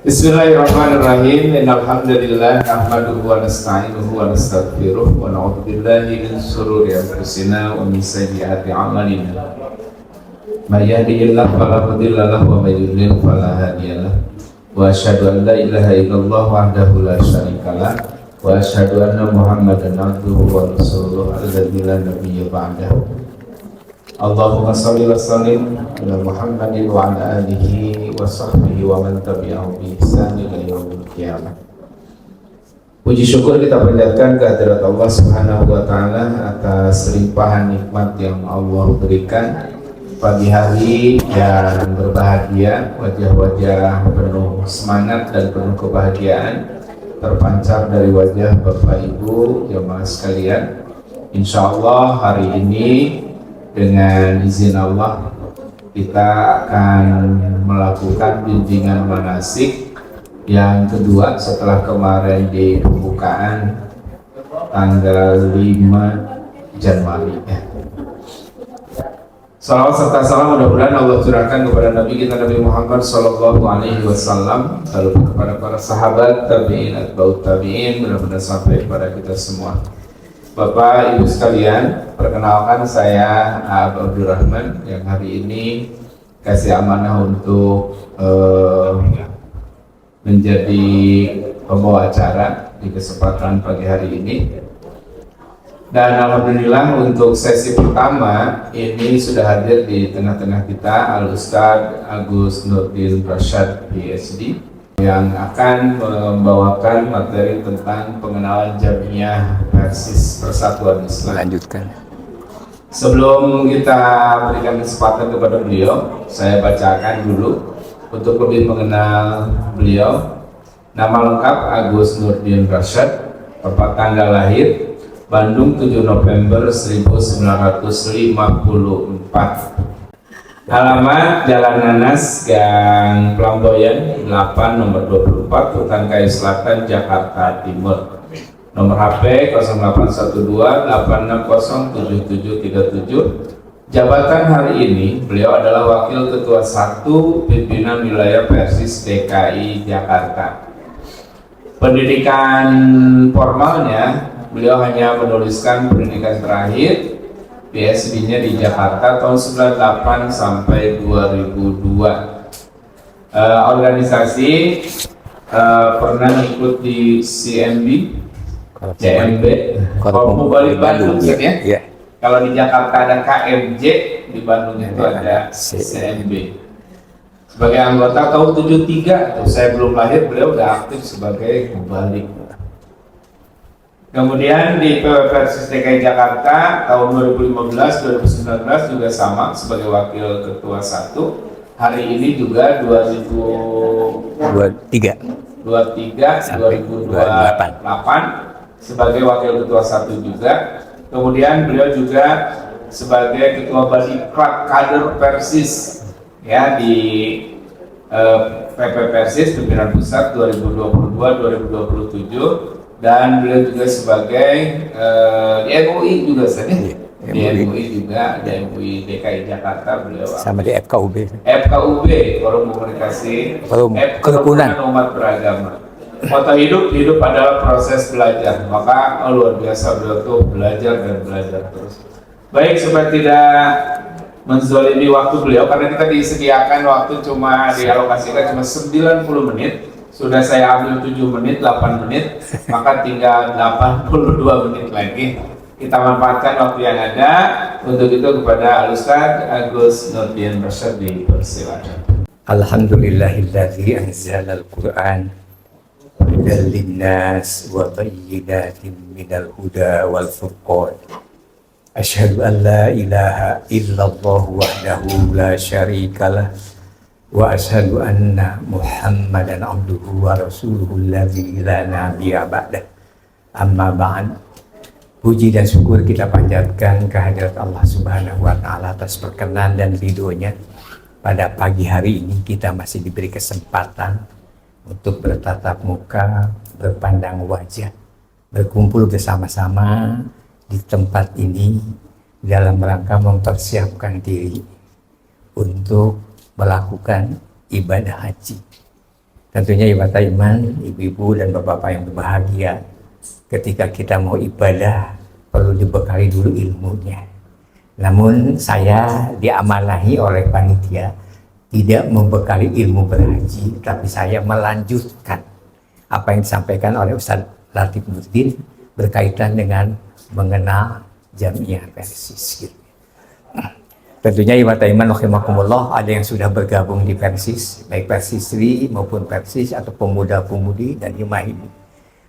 Bismillahirrahmanirrahim. Innal hamdalillah nahmaduhu wa nasta'inuhu wa nastaghfiruh wa na'udzu billahi min shururi anfusina wa min sayyiati a'malina. May yahdihillahu fala mudilla lahu wa may yudlil fala hadiya lahu. Wa asyhadu an la ilaha illallah wahdahu la syarika lah wa asyhadu anna Muhammadan abduhu wa rasuluhu alladzi la nabiyya ba'dahu. Allahumma shalli wa sallim ala Muhammadin wa ala alihi wa sahbihi wa man tabi'ahu bi ihsan ila yaumil qiyamah. Puji syukur kita panjatkan kehadirat Allah Subhanahu wa taala atas limpahan nikmat yang Allah berikan. Pagi hari yang berbahagia, wajah-wajah penuh semangat dan penuh kebahagiaan terpancar dari wajah Bapak Ibu jemaah sekalian. Insyaallah hari ini dengan izin Allah kita akan melakukan bimbingan manasik yang kedua setelah kemarin di pembukaan tanggal 5 Januari. Salawat serta salam mudah-mudahan Allah curahkan kepada Nabi kita Nabi Muhammad Sallallahu Alaihi Wasallam, lalu kepada para sahabat tabiin, atba'ut tabiin, mudah-mudahan sampai kepada kita semua. Bapak Ibu sekalian, perkenalkan saya Abdurrahman yang hari ini kasih amanah untuk menjadi pembawa acara di kesempatan pagi hari ini. Dan alhamdulillah untuk sesi pertama ini sudah hadir di tengah-tengah kita Al-Ustadz Agus Nurdin Rashad PhD yang akan membawakan materi tentang pengenalan Jamiah Persis Persatuan Islam. Lanjutkan. Sebelum kita berikan kesempatan kepada beliau, saya bacakan dulu untuk lebih mengenal beliau. Nama lengkap Agus Nurdin Rashad, tempat tanggal lahir Bandung 7 November 1954. Alamat Jalan Nanas, Gang Pelamboyan 8 nomor 24, Hutan Kayu Selatan, Jakarta Timur. Nomor HP 0812-860-7737. Jabatan hari ini beliau adalah Wakil Ketua 1 Pimpinan Wilayah Persis DKI Jakarta. Pendidikan formalnya beliau hanya menuliskan pendidikan terakhir PhD-nya di Jakarta tahun 98 sampai 2002. Organisasi pernah ikut di CMB, CMB, Korpo Bali Bandung ya. Kalau di Jakarta ada KMJ, di Bandung itu ada CMB. Sebagai anggota tahun 73, saya belum lahir, beliau udah aktif sebagai mubalik. Kemudian di Persis DKI Jakarta tahun 2015-2019 juga sama sebagai Wakil Ketua 1. Hari ini juga 2023 2028 sebagai Wakil Ketua 1 juga. Kemudian beliau juga sebagai Ketua Badiklat Kader Persis ya di PP Persis Pimpinan Pusat 2022-2027. Dan beliau juga sebagai di MUI juga di MUI juga, di MUI DKI Jakarta beliau sama di FKUB Forum Komunikasi Kerukunan Umat Beragama. Moto hidup adalah proses belajar, maka luar biasa beliau tuh belajar dan belajar terus. Baik, supaya tidak menzalimi waktu beliau, karena kita disediakan waktu cuma dialokasikan cuma 90 menit. Sudah saya ambil 7 menit, 8 menit, maka tinggal 82 menit lagi. Kita manfaatkan waktu yang ada. Untuk itu kepada Al-Ustadz Agus Nurdin Rashad dipersilakan. Alhamdulillahilladzi anzala al-Qur'an hudan linnas wa bayyinatin minal huda wal furqan. Asyhadu an la ilaha illallah wahdahu la syarikalah wa asyhadu anna Muhammadan abduhu wa rasuluhu alladzi la nabiyya ba'dah. Amma ba'd. Puji dan syukur kita panjatkan kehadirat Allah Subhanahu wa taala atas perkenan dan ridhonya. Pada pagi hari ini kita masih diberi kesempatan untuk bertatap muka, berpandang wajah, berkumpul bersama-sama di tempat ini dalam rangka mempersiapkan diri untuk melakukan ibadah haji. Tentunya Ibu Iman, ibu-ibu dan bapak-bapak yang berbahagia, ketika kita mau ibadah perlu dibekali dulu ilmunya. Namun saya diamanahi oleh panitia tidak membekali ilmu berhaji, tapi saya melanjutkan apa yang disampaikan oleh Ustaz Latif Nurdin berkaitan dengan mengenal Jamiah Persis. Gitu. Tentunya Ibu Iman rahimakumullah, ada yang sudah bergabung di Persis, baik Persisri maupun Persis atau pemuda-pemudi dan Himah ini.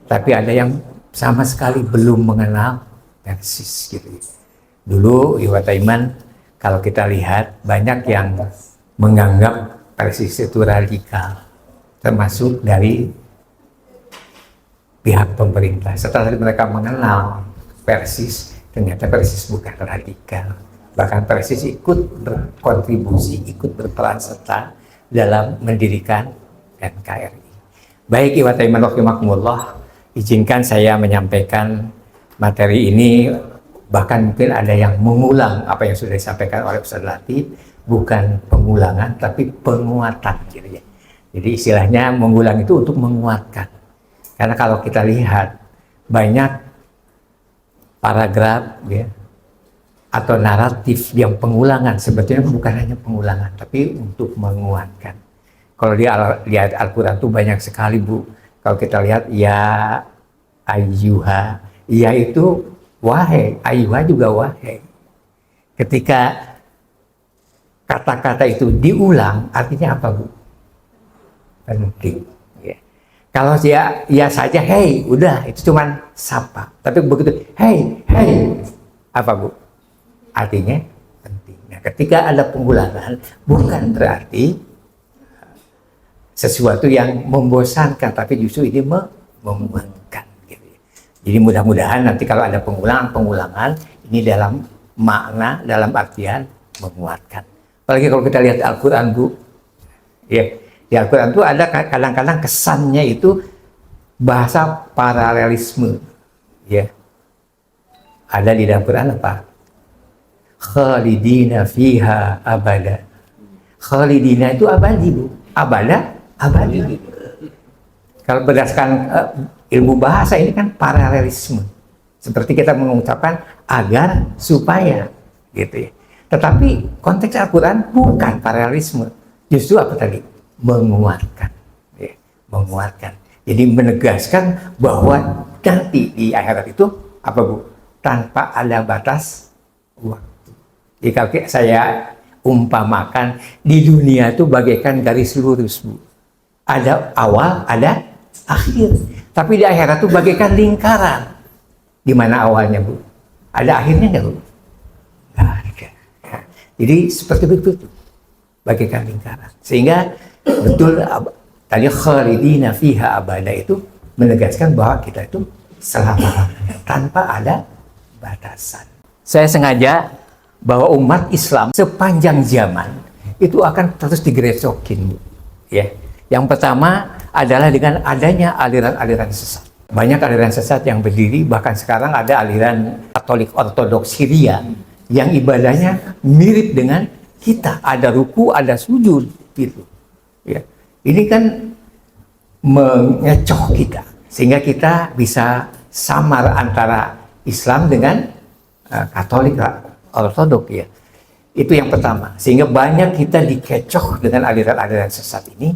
Tapi ada yang sama sekali belum mengenal Persis gitu. Dulu Ibu Iman, kalau kita lihat banyak yang menganggap Persis itu radikal, termasuk dari pihak pemerintah. Setelah mereka mengenal Persis, ternyata Persis bukan radikal. Bahkan Persis ikut berkontribusi, ikut berperan serta dalam mendirikan NKRI. Baik Ibu Iman rahimakumullah, izinkan saya menyampaikan materi ini, bahkan mungkin ada yang mengulang apa yang sudah disampaikan oleh Ustaz Latif, bukan pengulangan tapi penguatan. Jadi istilahnya mengulang itu untuk menguatkan. Karena kalau kita lihat banyak paragraf ya, atau naratif yang pengulangan, sebetulnya bukan hanya pengulangan tapi untuk menguatkan. Kalau lihat Al-Quran itu banyak sekali Bu. Kalau kita lihat ya ayyuha, ya itu wahai, ayyuha juga wahai. Ketika kata-kata itu diulang, artinya apa Bu? Penting. Ya. Kalau ya saja hey, udah itu cuman sapa. Tapi begitu hey, apa Bu? Artinya penting. Nah, ketika ada pengulangan, bukan berarti sesuatu yang membosankan, tapi justru ini memuaskan. Gitu. Jadi mudah-mudahan nanti kalau ada pengulangan ini dalam makna, dalam artian menguatkan. Apalagi kalau kita lihat Al-Quran Bu, ya di Al-Quran itu ada kadang-kadang kesannya itu bahasa paralelisme, ya. Ada di dalam Quran apa? Khalidina fiha abada. Khalidina itu abadi Bu. Abadi. Kalau berdasarkan ilmu bahasa ini kan paralelisme. Seperti kita mengucapkan agar, supaya gitu ya. Tetapi konteks Al-Quran bukan paralelisme. Justru apa tadi? Menguatkan. Ya, menguatkan. Jadi menegaskan bahwa nanti di akhirat itu apa Bu? Tanpa ada batas waktu. Jika saya umpamakan di dunia itu bagaikan garis lurus Bu. Ada awal, ada akhir. Tapi di akhirat itu bagaikan lingkaran. Di mana awalnya Bu? Ada akhirnya nggak Bu? Nggak ada. Ya. Jadi seperti itu. Bagaikan lingkaran. Sehingga betul tadi khalidina fiha abada itu menegaskan bahwa kita itu selama-lamanya tanpa ada batasan. Saya sengaja bahwa umat Islam sepanjang zaman itu akan terus digerecokin, ya. Yang pertama adalah dengan adanya aliran-aliran sesat. Banyak aliran sesat yang berdiri, bahkan sekarang ada aliran Katolik Ortodoks Syria yang ibadahnya mirip dengan kita, ada ruku, ada sujud, gitu. Ya. Ini kan mengecoh kita, sehingga kita bisa samar antara Islam dengan Katolik Ortodok ya. Itu yang pertama. Sehingga banyak kita dikecoh dengan aliran-aliran sesat ini.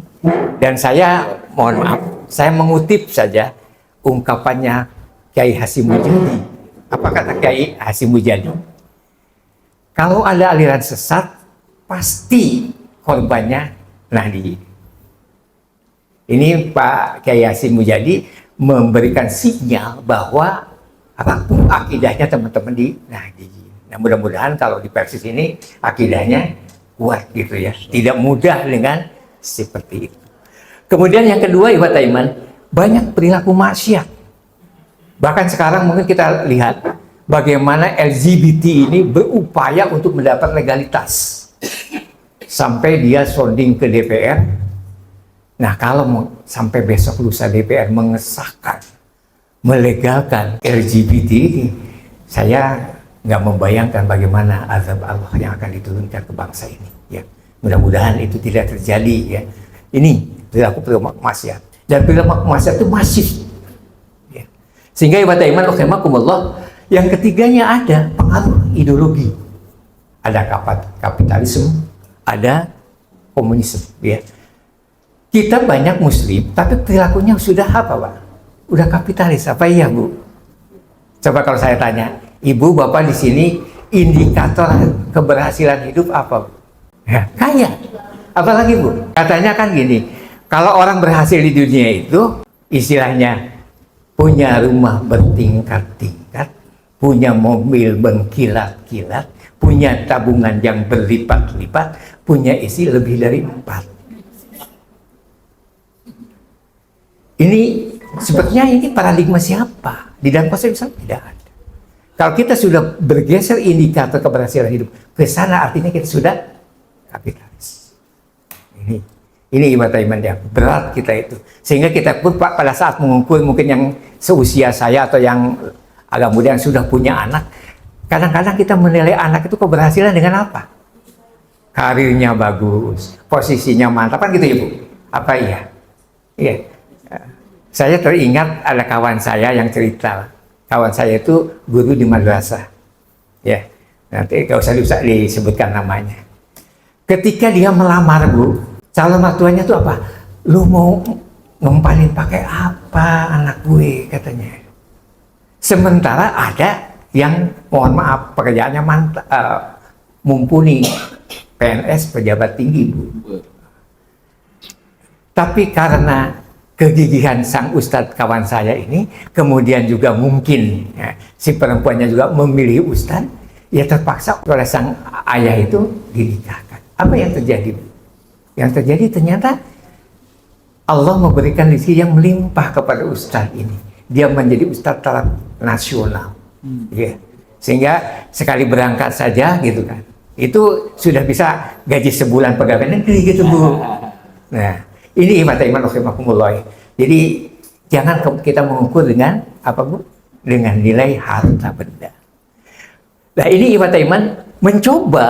Dan saya mohon maaf, saya mengutip saja ungkapannya Kiai Hasyim Mujadi. Apa kata Kiai Hasyim Mujadi? Kalau ada aliran sesat, pasti korbannya Nahdi. Ini Pak Kiai Hasyim Mujadi memberikan sinyal bahwa apapun akidahnya teman-teman di Nahdi. Nah, mudah-mudahan kalau di Persis ini akidahnya kuat gitu ya. Tidak mudah dengan seperti itu. Kemudian yang kedua Ibu Iman, banyak perilaku maksiat. Bahkan sekarang mungkin kita lihat bagaimana LGBT ini berupaya untuk mendapat legalitas. Sampai dia sounding ke DPR. Nah, kalau sampai besok lusa DPR mengesahkan, melegalkan LGBT ini, saya nggak membayangkan bagaimana azab Allah yang akan diturunkan ke bangsa ini. Ya, mudah-mudahan itu tidak terjadi. Ya, ini perilaku maksiat. Dan perilaku maksiat itu masif. Ya. Sehingga ibadah iman rahimakumullah, yang ketiganya ada pengaruh ideologi. Ada kapitalisme, ada komunisme. Ya. Kita banyak muslim, tapi perilakunya sudah apa, Pak? Udah kapitalis, apa iya, Bu? Coba kalau saya tanya, Ibu, Bapak di sini indikator keberhasilan hidup apa, Bu? Ya, kaya. Apalagi, Bu? Katanya kan gini, kalau orang berhasil di dunia itu, istilahnya punya rumah bertingkat-tingkat, punya mobil berkilat-kilat, punya tabungan yang berlipat-lipat, punya isi lebih dari 4. Ini sebetulnya ini paradigma siapa? Di dalam konsep Islam tidak ada. Kalau kita sudah bergeser indikator keberhasilan hidup ke sana, artinya kita sudah kapitalis. Ini ibadah iman yang berat kita itu. Sehingga kita pun pada saat mengukur mungkin yang seusia saya atau yang agak muda yang sudah punya anak, kadang-kadang kita menilai anak itu keberhasilan dengan apa? Karirnya bagus, posisinya mantap, kan gitu ya, Bu? Apa iya? Iya. Saya teringat ada kawan saya yang cerita. Kawan saya itu guru di madrasah. Ya, nanti gak usah disebutkan namanya. Ketika dia melamar, Bu, calon mertuanya itu apa? Lu mau ngempalin pakai apa anak gue, katanya. Sementara ada yang, mohon maaf, pekerjaannya mumpuni, PNS, pejabat tinggi, Bu. Tapi karena kegigihan sang ustadz kawan saya ini, kemudian juga mungkin ya, si perempuannya juga memilih ustadz, ya terpaksa oleh sang ayah itu dinikahkan. Apa yang terjadi? Yang terjadi ternyata Allah memberikan rezeki yang melimpah kepada ustadz ini. Dia menjadi ustadz taraf nasional. Ya. Sehingga sekali berangkat saja gitu kan, itu sudah bisa gaji sebulan pegawai negeri gitu, Bu. Nah, ini ibadah iman rahimakumullah. Jadi jangan kita mengukur dengan apa, Bu? Dengan nilai harta benda. Nah, ini ibadah iman mencoba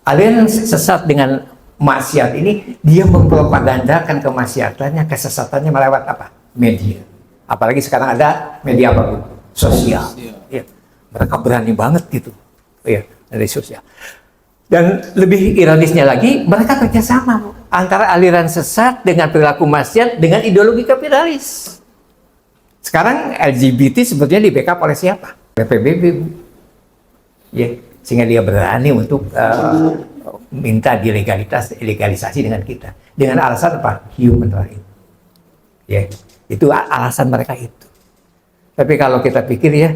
aliran sesat dengan maksiat ini, dia mempropagandakan kemaksiatannya, kesesatannya melewat apa? Media. Apalagi sekarang ada media apa, Bu? Sosial. Ya. Mereka berani banget gitu. Ya, dari sosial. Dan lebih ironisnya lagi, mereka kerjasama, Bu, antara aliran sesat dengan perilaku maksiat dengan ideologi kapitalis. Sekarang LGBT sebetulnya di backup oleh siapa? Oleh PBB, Bu. Ya, sehingga dia berani untuk minta legalisasi dengan kita. Dengan alasan apa? Human right. Ya, itu alasan mereka itu. Tapi kalau kita pikir ya,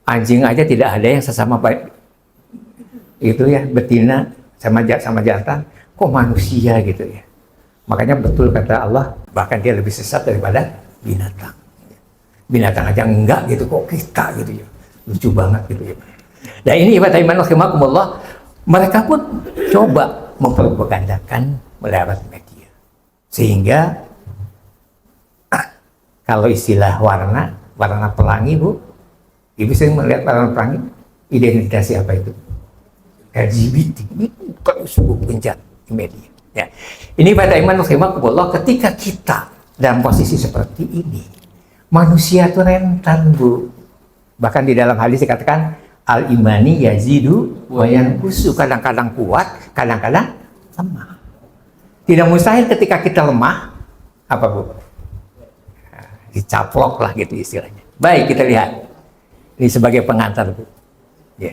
anjing aja tidak ada yang sesama baik. Itu ya, betina sama jantan, kok manusia gitu ya. Makanya betul kata Allah, bahkan dia lebih sesat daripada binatang. Binatang aja enggak gitu, kok kita gitu ya. Lucu banget gitu ya. Nah, ini ibadah iman rahimakumullah, mereka pun coba mempropagandakan melewat media. Sehingga kalau istilah warna pelangi, Bu, Ibu sering melihat warna pelangi, identitas apa itu? LGBT, ini bukan sebuah penjat di media. Ya. Ini pada iman rahimakumullah, ketika kita dalam posisi seperti ini, manusia itu rentan, Bu. Bahkan di dalam hadis dikatakan al-imani yazidu wa yanqusu, kadang-kadang kuat, kadang-kadang lemah. Tidak mustahil ketika kita lemah, apa, Bu? Nah, dicaplok lah gitu istilahnya. Baik, kita lihat. Ini sebagai pengantar, Bu. Ya.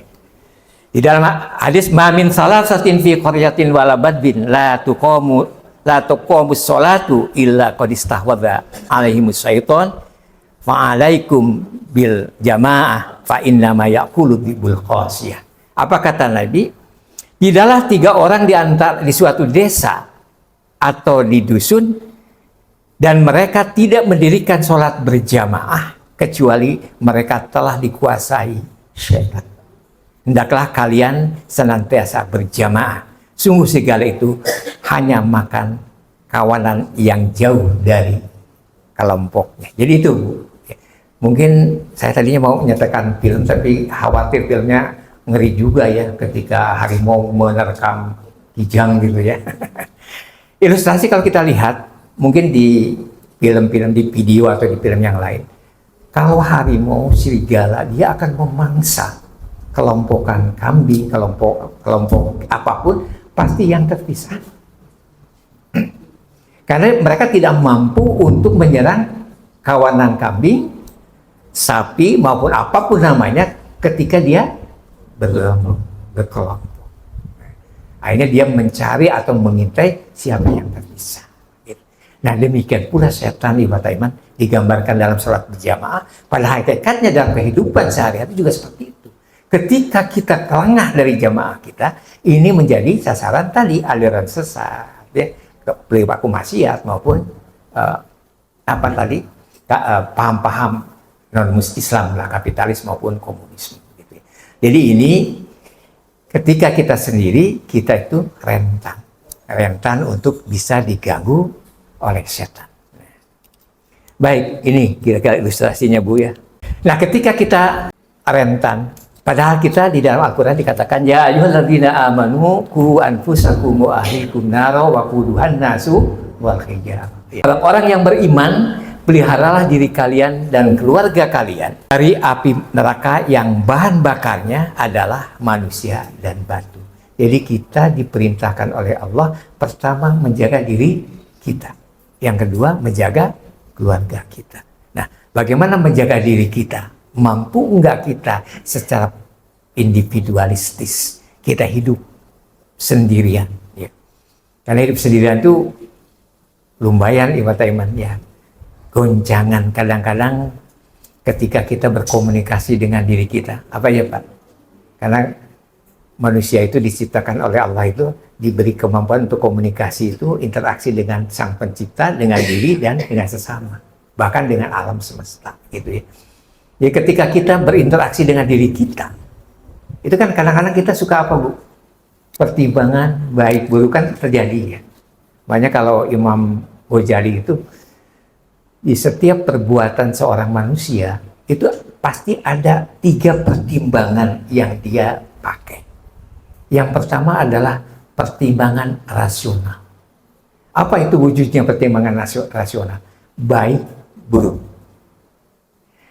Di dalam hadis, ma min salasatin fi qaryatin wala badbin la tuqamu sholatu illa qad istahwadha alaihimus syaiton fa alaikum bil jamaah fa inna ma yaqulu bil qasiyah. Apa kata Nabi? Tidaklah 3 orang di suatu desa atau di dusun dan mereka tidak mendirikan sholat berjamaah kecuali mereka telah dikuasai syaitan. Hendaklah kalian senantiasa berjamaah. Sungguh segala itu hanya makan kawanan yang jauh dari kelompoknya. Jadi itu, Bu. Mungkin saya tadinya mau menyatakan film, tapi khawatir filmnya ngeri juga ya ketika harimau menerkam kijang gitu ya. Ilustrasi kalau kita lihat, mungkin di film-film, di video atau di film yang lain, kalau harimau serigala dia akan memangsa kelompokan kambing, kelompok apapun, pasti yang terpisah. Karena mereka tidak mampu untuk menyerang kawanan kambing, sapi maupun apapun namanya ketika dia berkelompok. Akhirnya dia mencari atau mengintai siapa yang terpisah. Nah demikian pula setan ibadah iman digambarkan dalam sholat berjamaah. Pada hakikatnya dalam kehidupan sehari-hari juga seperti itu. Ketika kita kelengah dari jamaah kita, ini menjadi sasaran tadi aliran sesat, ya, perilaku maksiat maupun paham-paham non-Islam lah, kapitalis maupun komunisme. Gitu. Jadi ini ketika kita sendiri, kita itu rentan untuk bisa diganggu oleh setan. Baik, ini kira-kira ilustrasinya Bu ya. Nah, ketika kita rentan, padahal kita di dalam Al-Quran dikatakan ya ayyuhalladzina amanu qu anfusakum wa ahlikum nara wa quduhan nasu wal hijarah. Orang yang beriman, peliharalah diri kalian dan keluarga kalian dari api neraka yang bahan bakarnya adalah manusia dan batu. Jadi kita diperintahkan oleh Allah pertama menjaga diri kita. Yang kedua, menjaga keluarga kita. Nah, bagaimana menjaga diri kita? Mampu enggak kita secara individualistis? Kita hidup sendirian. Ya. Karena hidup sendirian itu lumayan ibadah iman. Ya. Goncangan kadang-kadang ketika kita berkomunikasi dengan diri kita. Apa ya Pak? Karena manusia itu diciptakan oleh Allah itu diberi kemampuan untuk komunikasi itu, interaksi dengan sang pencipta, dengan diri dan dengan sesama, bahkan dengan alam semesta gitu ya. Jadi ketika kita berinteraksi dengan diri kita, itu kan kadang-kadang kita suka apa Bu? Pertimbangan baik buruk kan terjadi ya. Makanya kalau Imam Ghazali itu di setiap perbuatan seorang manusia itu pasti ada 3 pertimbangan yang dia pakai. Yang pertama adalah pertimbangan rasional. Apa itu wujudnya pertimbangan rasional? Baik, buruk.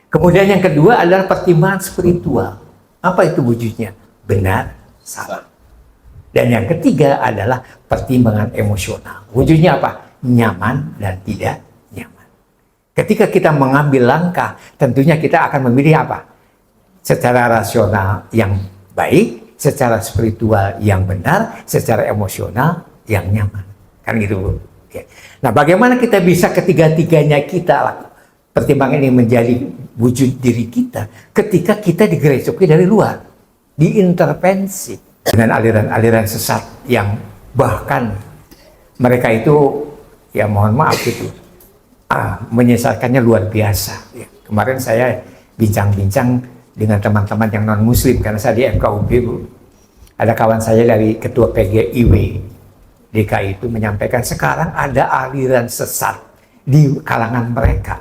Kemudian yang kedua adalah pertimbangan spiritual. Apa itu wujudnya? Benar, salah. Dan yang ketiga adalah pertimbangan emosional. Wujudnya apa? Nyaman dan tidak nyaman. Ketika kita mengambil langkah, tentunya kita akan memilih apa? Secara rasional yang baik, secara spiritual yang benar, secara emosional yang nyaman. Kan gitu Bu. Oke. Nah bagaimana kita bisa ketiga-tiganya kita pertimbangan ini menjadi wujud diri kita ketika kita digerecoki dari luar, diintervensi dengan aliran-aliran sesat yang bahkan mereka itu ya mohon maaf itu menyesatkannya luar biasa. Ya. Kemarin saya bincang-bincang dengan teman-teman yang non-muslim karena saya di FKUB Bu. Ada kawan saya dari ketua PGIW DKI itu menyampaikan sekarang ada aliran sesat di kalangan mereka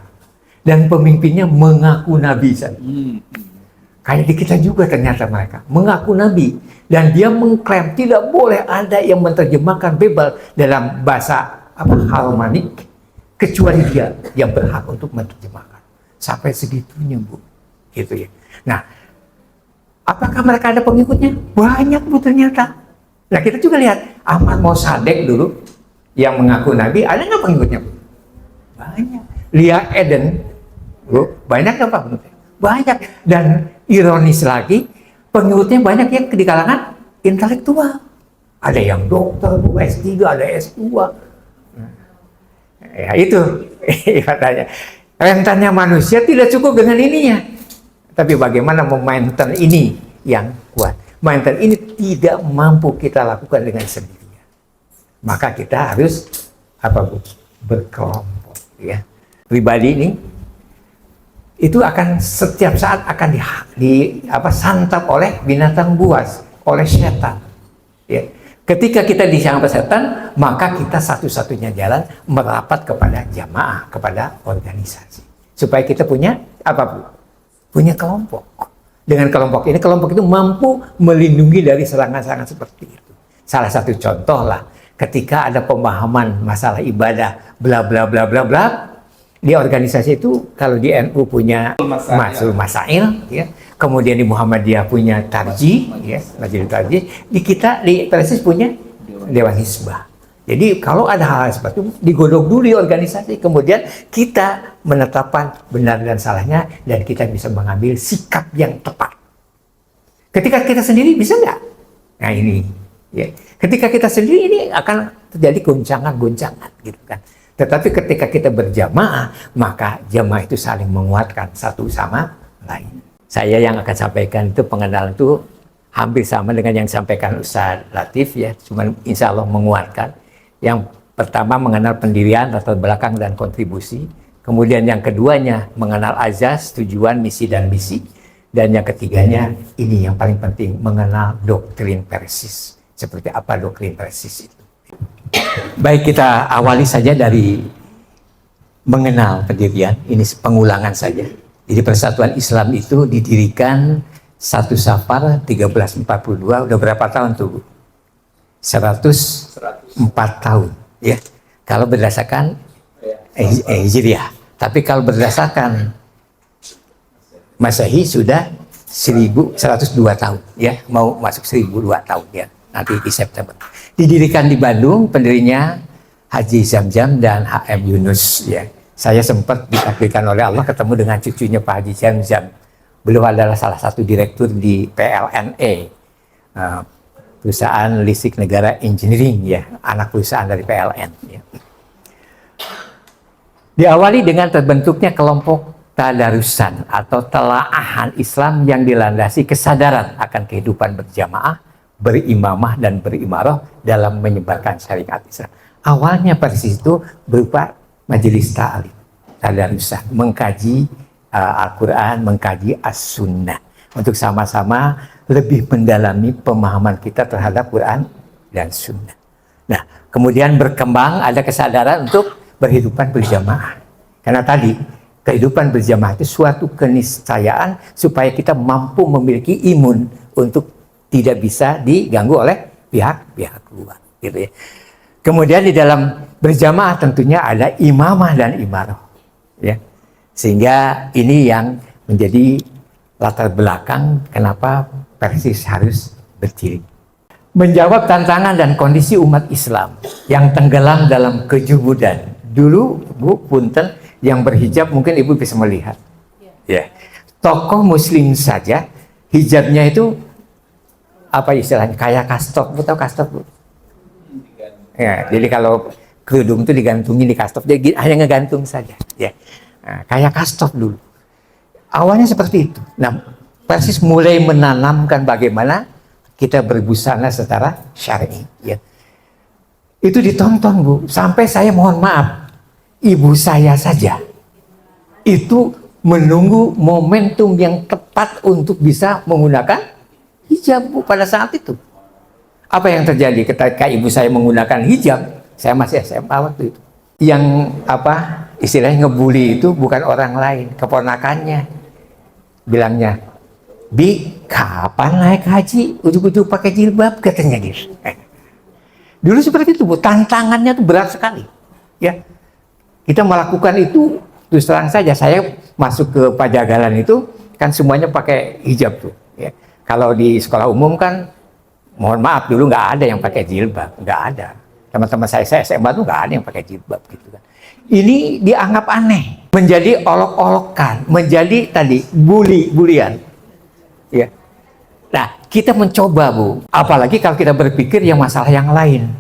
dan pemimpinnya mengaku nabi. Kayak di kita juga ternyata mereka mengaku nabi dan dia mengklaim tidak boleh ada yang menerjemahkan Bible dalam bahasa Harmanik kecuali dia yang berhak untuk menerjemahkan. Sampai segitunya Bu, gitu ya. Nah, apakah mereka ada pengikutnya? Banyak Bu ternyata. Nah kita juga lihat Ahmad Mossadegh dulu yang mengaku nabi, ada nggak pengikutnya Bu? Banyak. Lia Eden, Bu, banyak nggak Pak pengikutnya? Banyak. Dan ironis lagi, pengikutnya banyak yang di kalangan intelektual. Ada yang dokter, Bu, S3, ada S2. Ya itu katanya. Rentannya manusia tidak cukup dengan ininya. Tapi bagaimana memainten ini yang kuat. Mainten ini tidak mampu kita lakukan dengan sendirinya. Maka kita harus apa Bu? Berkelompok ya. Pribadi ini itu akan setiap saat akan santap oleh binatang buas, oleh setan. Ya. Ketika kita disangkap setan, maka kita satu-satunya jalan merapat kepada jamaah, kepada organisasi. Supaya kita punya apa Bu? Punya kelompok. Dengan kelompok itu mampu melindungi dari serangan-serangan seperti itu. Salah satu contoh lah, ketika ada pemahaman masalah ibadah bla bla bla bla bla, di organisasi itu kalau di NU punya masul masail, ya, kemudian di Muhammadiyah punya tarji, ya, majelis tarji, di kita di Persis punya dewan hisbah. Jadi kalau ada hal seperti itu digodok dulu di organisasi, kemudian kita menetapkan benar dan salahnya dan kita bisa mengambil sikap yang tepat. Ketika kita sendiri bisa nggak? Nah ini, ya. Ketika kita sendiri ini akan terjadi goncangan-goncangan, gitu kan. Tetapi ketika kita berjamaah, maka jamaah itu saling menguatkan satu sama lain. Saya yang akan sampaikan itu pengenalan itu hampir sama dengan yang disampaikan Ustaz Latif, ya, cuman insya Allah menguatkan. Yang pertama mengenal pendirian, latar belakang dan kontribusi. Kemudian yang keduanya mengenal azas, tujuan, misi dan misi. Dan yang ketiganya ini yang paling penting, mengenal doktrin Persis. Seperti apa doktrin Persis itu. Baik, kita awali saja dari mengenal pendirian. Ini pengulangan saja. Jadi Persatuan Islam itu didirikan 1 Safar 1342, udah berapa tahun tuh, Bu? 104 tahun, ya. Kalau berdasarkan Hijriah. Tapi kalau berdasarkan Masehi sudah 1102 tahun, ya. Mau masuk 1002 tahun, ya. Nanti di September. Didirikan di Bandung, pendirinya Haji Zamzam dan HM Yunus, ya. Saya sempat ditakdirkan oleh Allah ketemu dengan cucunya Pak Haji Zamzam. Beliau adalah salah satu direktur di PLNE, perusahaan listrik negara engineering, ya, anak perusahaan dari PLN, ya. Diawali dengan terbentuknya kelompok tadarusan atau telaahan Islam yang dilandasi kesadaran akan kehidupan berjamaah, berimamah dan berimarah dalam menyebarkan syariat Islam. Awalnya Persis itu berupa majelis ta'lim, tadarusan, mengkaji Al-Quran, mengkaji As-Sunnah, untuk sama-sama lebih mendalami pemahaman kita terhadap Quran dan Sunnah. Nah, kemudian berkembang ada kesadaran untuk berhidupan berjamaah. Karena tadi, kehidupan berjamaah itu suatu keniscayaan supaya kita mampu memiliki imun untuk tidak bisa diganggu oleh pihak-pihak luar, gitu ya. Kemudian di dalam berjamaah tentunya ada imamah dan imarah, ya. Sehingga ini yang menjadi latar belakang kenapa Persis harus berdiri. Menjawab tantangan dan kondisi umat Islam yang tenggelam dalam kejubudan. Dulu, Bu, punten, yang berhijab mungkin Ibu bisa melihat. Ya. Tokoh muslim saja hijabnya itu apa istilahnya? Kayak kastop. Bu tahu kastop, Bu? Ya, jadi kalau kerudung itu digantungin di kastop, jadi hanya ngegantung saja, ya. Nah, kayak kastop dulu. Awalnya seperti itu. Nah, Persis mulai menanamkan bagaimana kita berbusana secara syar'i, ya. Itu ditonton, Bu, sampai saya mohon maaf, ibu saya saja itu menunggu momentum yang tepat untuk bisa menggunakan hijab, Bu, pada saat itu. Apa yang terjadi ketika ibu saya menggunakan hijab? Saya masih SMA waktu itu. Yang apa istilahnya ngebully itu bukan orang lain, keponakannya. Bilangnya, "Bi, kapan naik haji? Ujuk-ujuk pakai jilbab," katanya gitu. Dulu seperti itu, Bu. Tantangannya tuh berat sekali, ya. Kita melakukan itu, terus terang saja, saya masuk ke Pajagalan itu kan semuanya pakai hijab tuh, ya. Kalau di sekolah umum kan, mohon maaf, dulu nggak ada yang pakai jilbab, nggak ada. Teman-teman saya SMA tuh nggak ada yang pakai jilbab, gitu kan. Ini dianggap aneh, menjadi olok-olokan, menjadi tadi bulian, ya. Nah, kita mencoba, Bu, apalagi kalau kita berpikir yang masalah yang lain.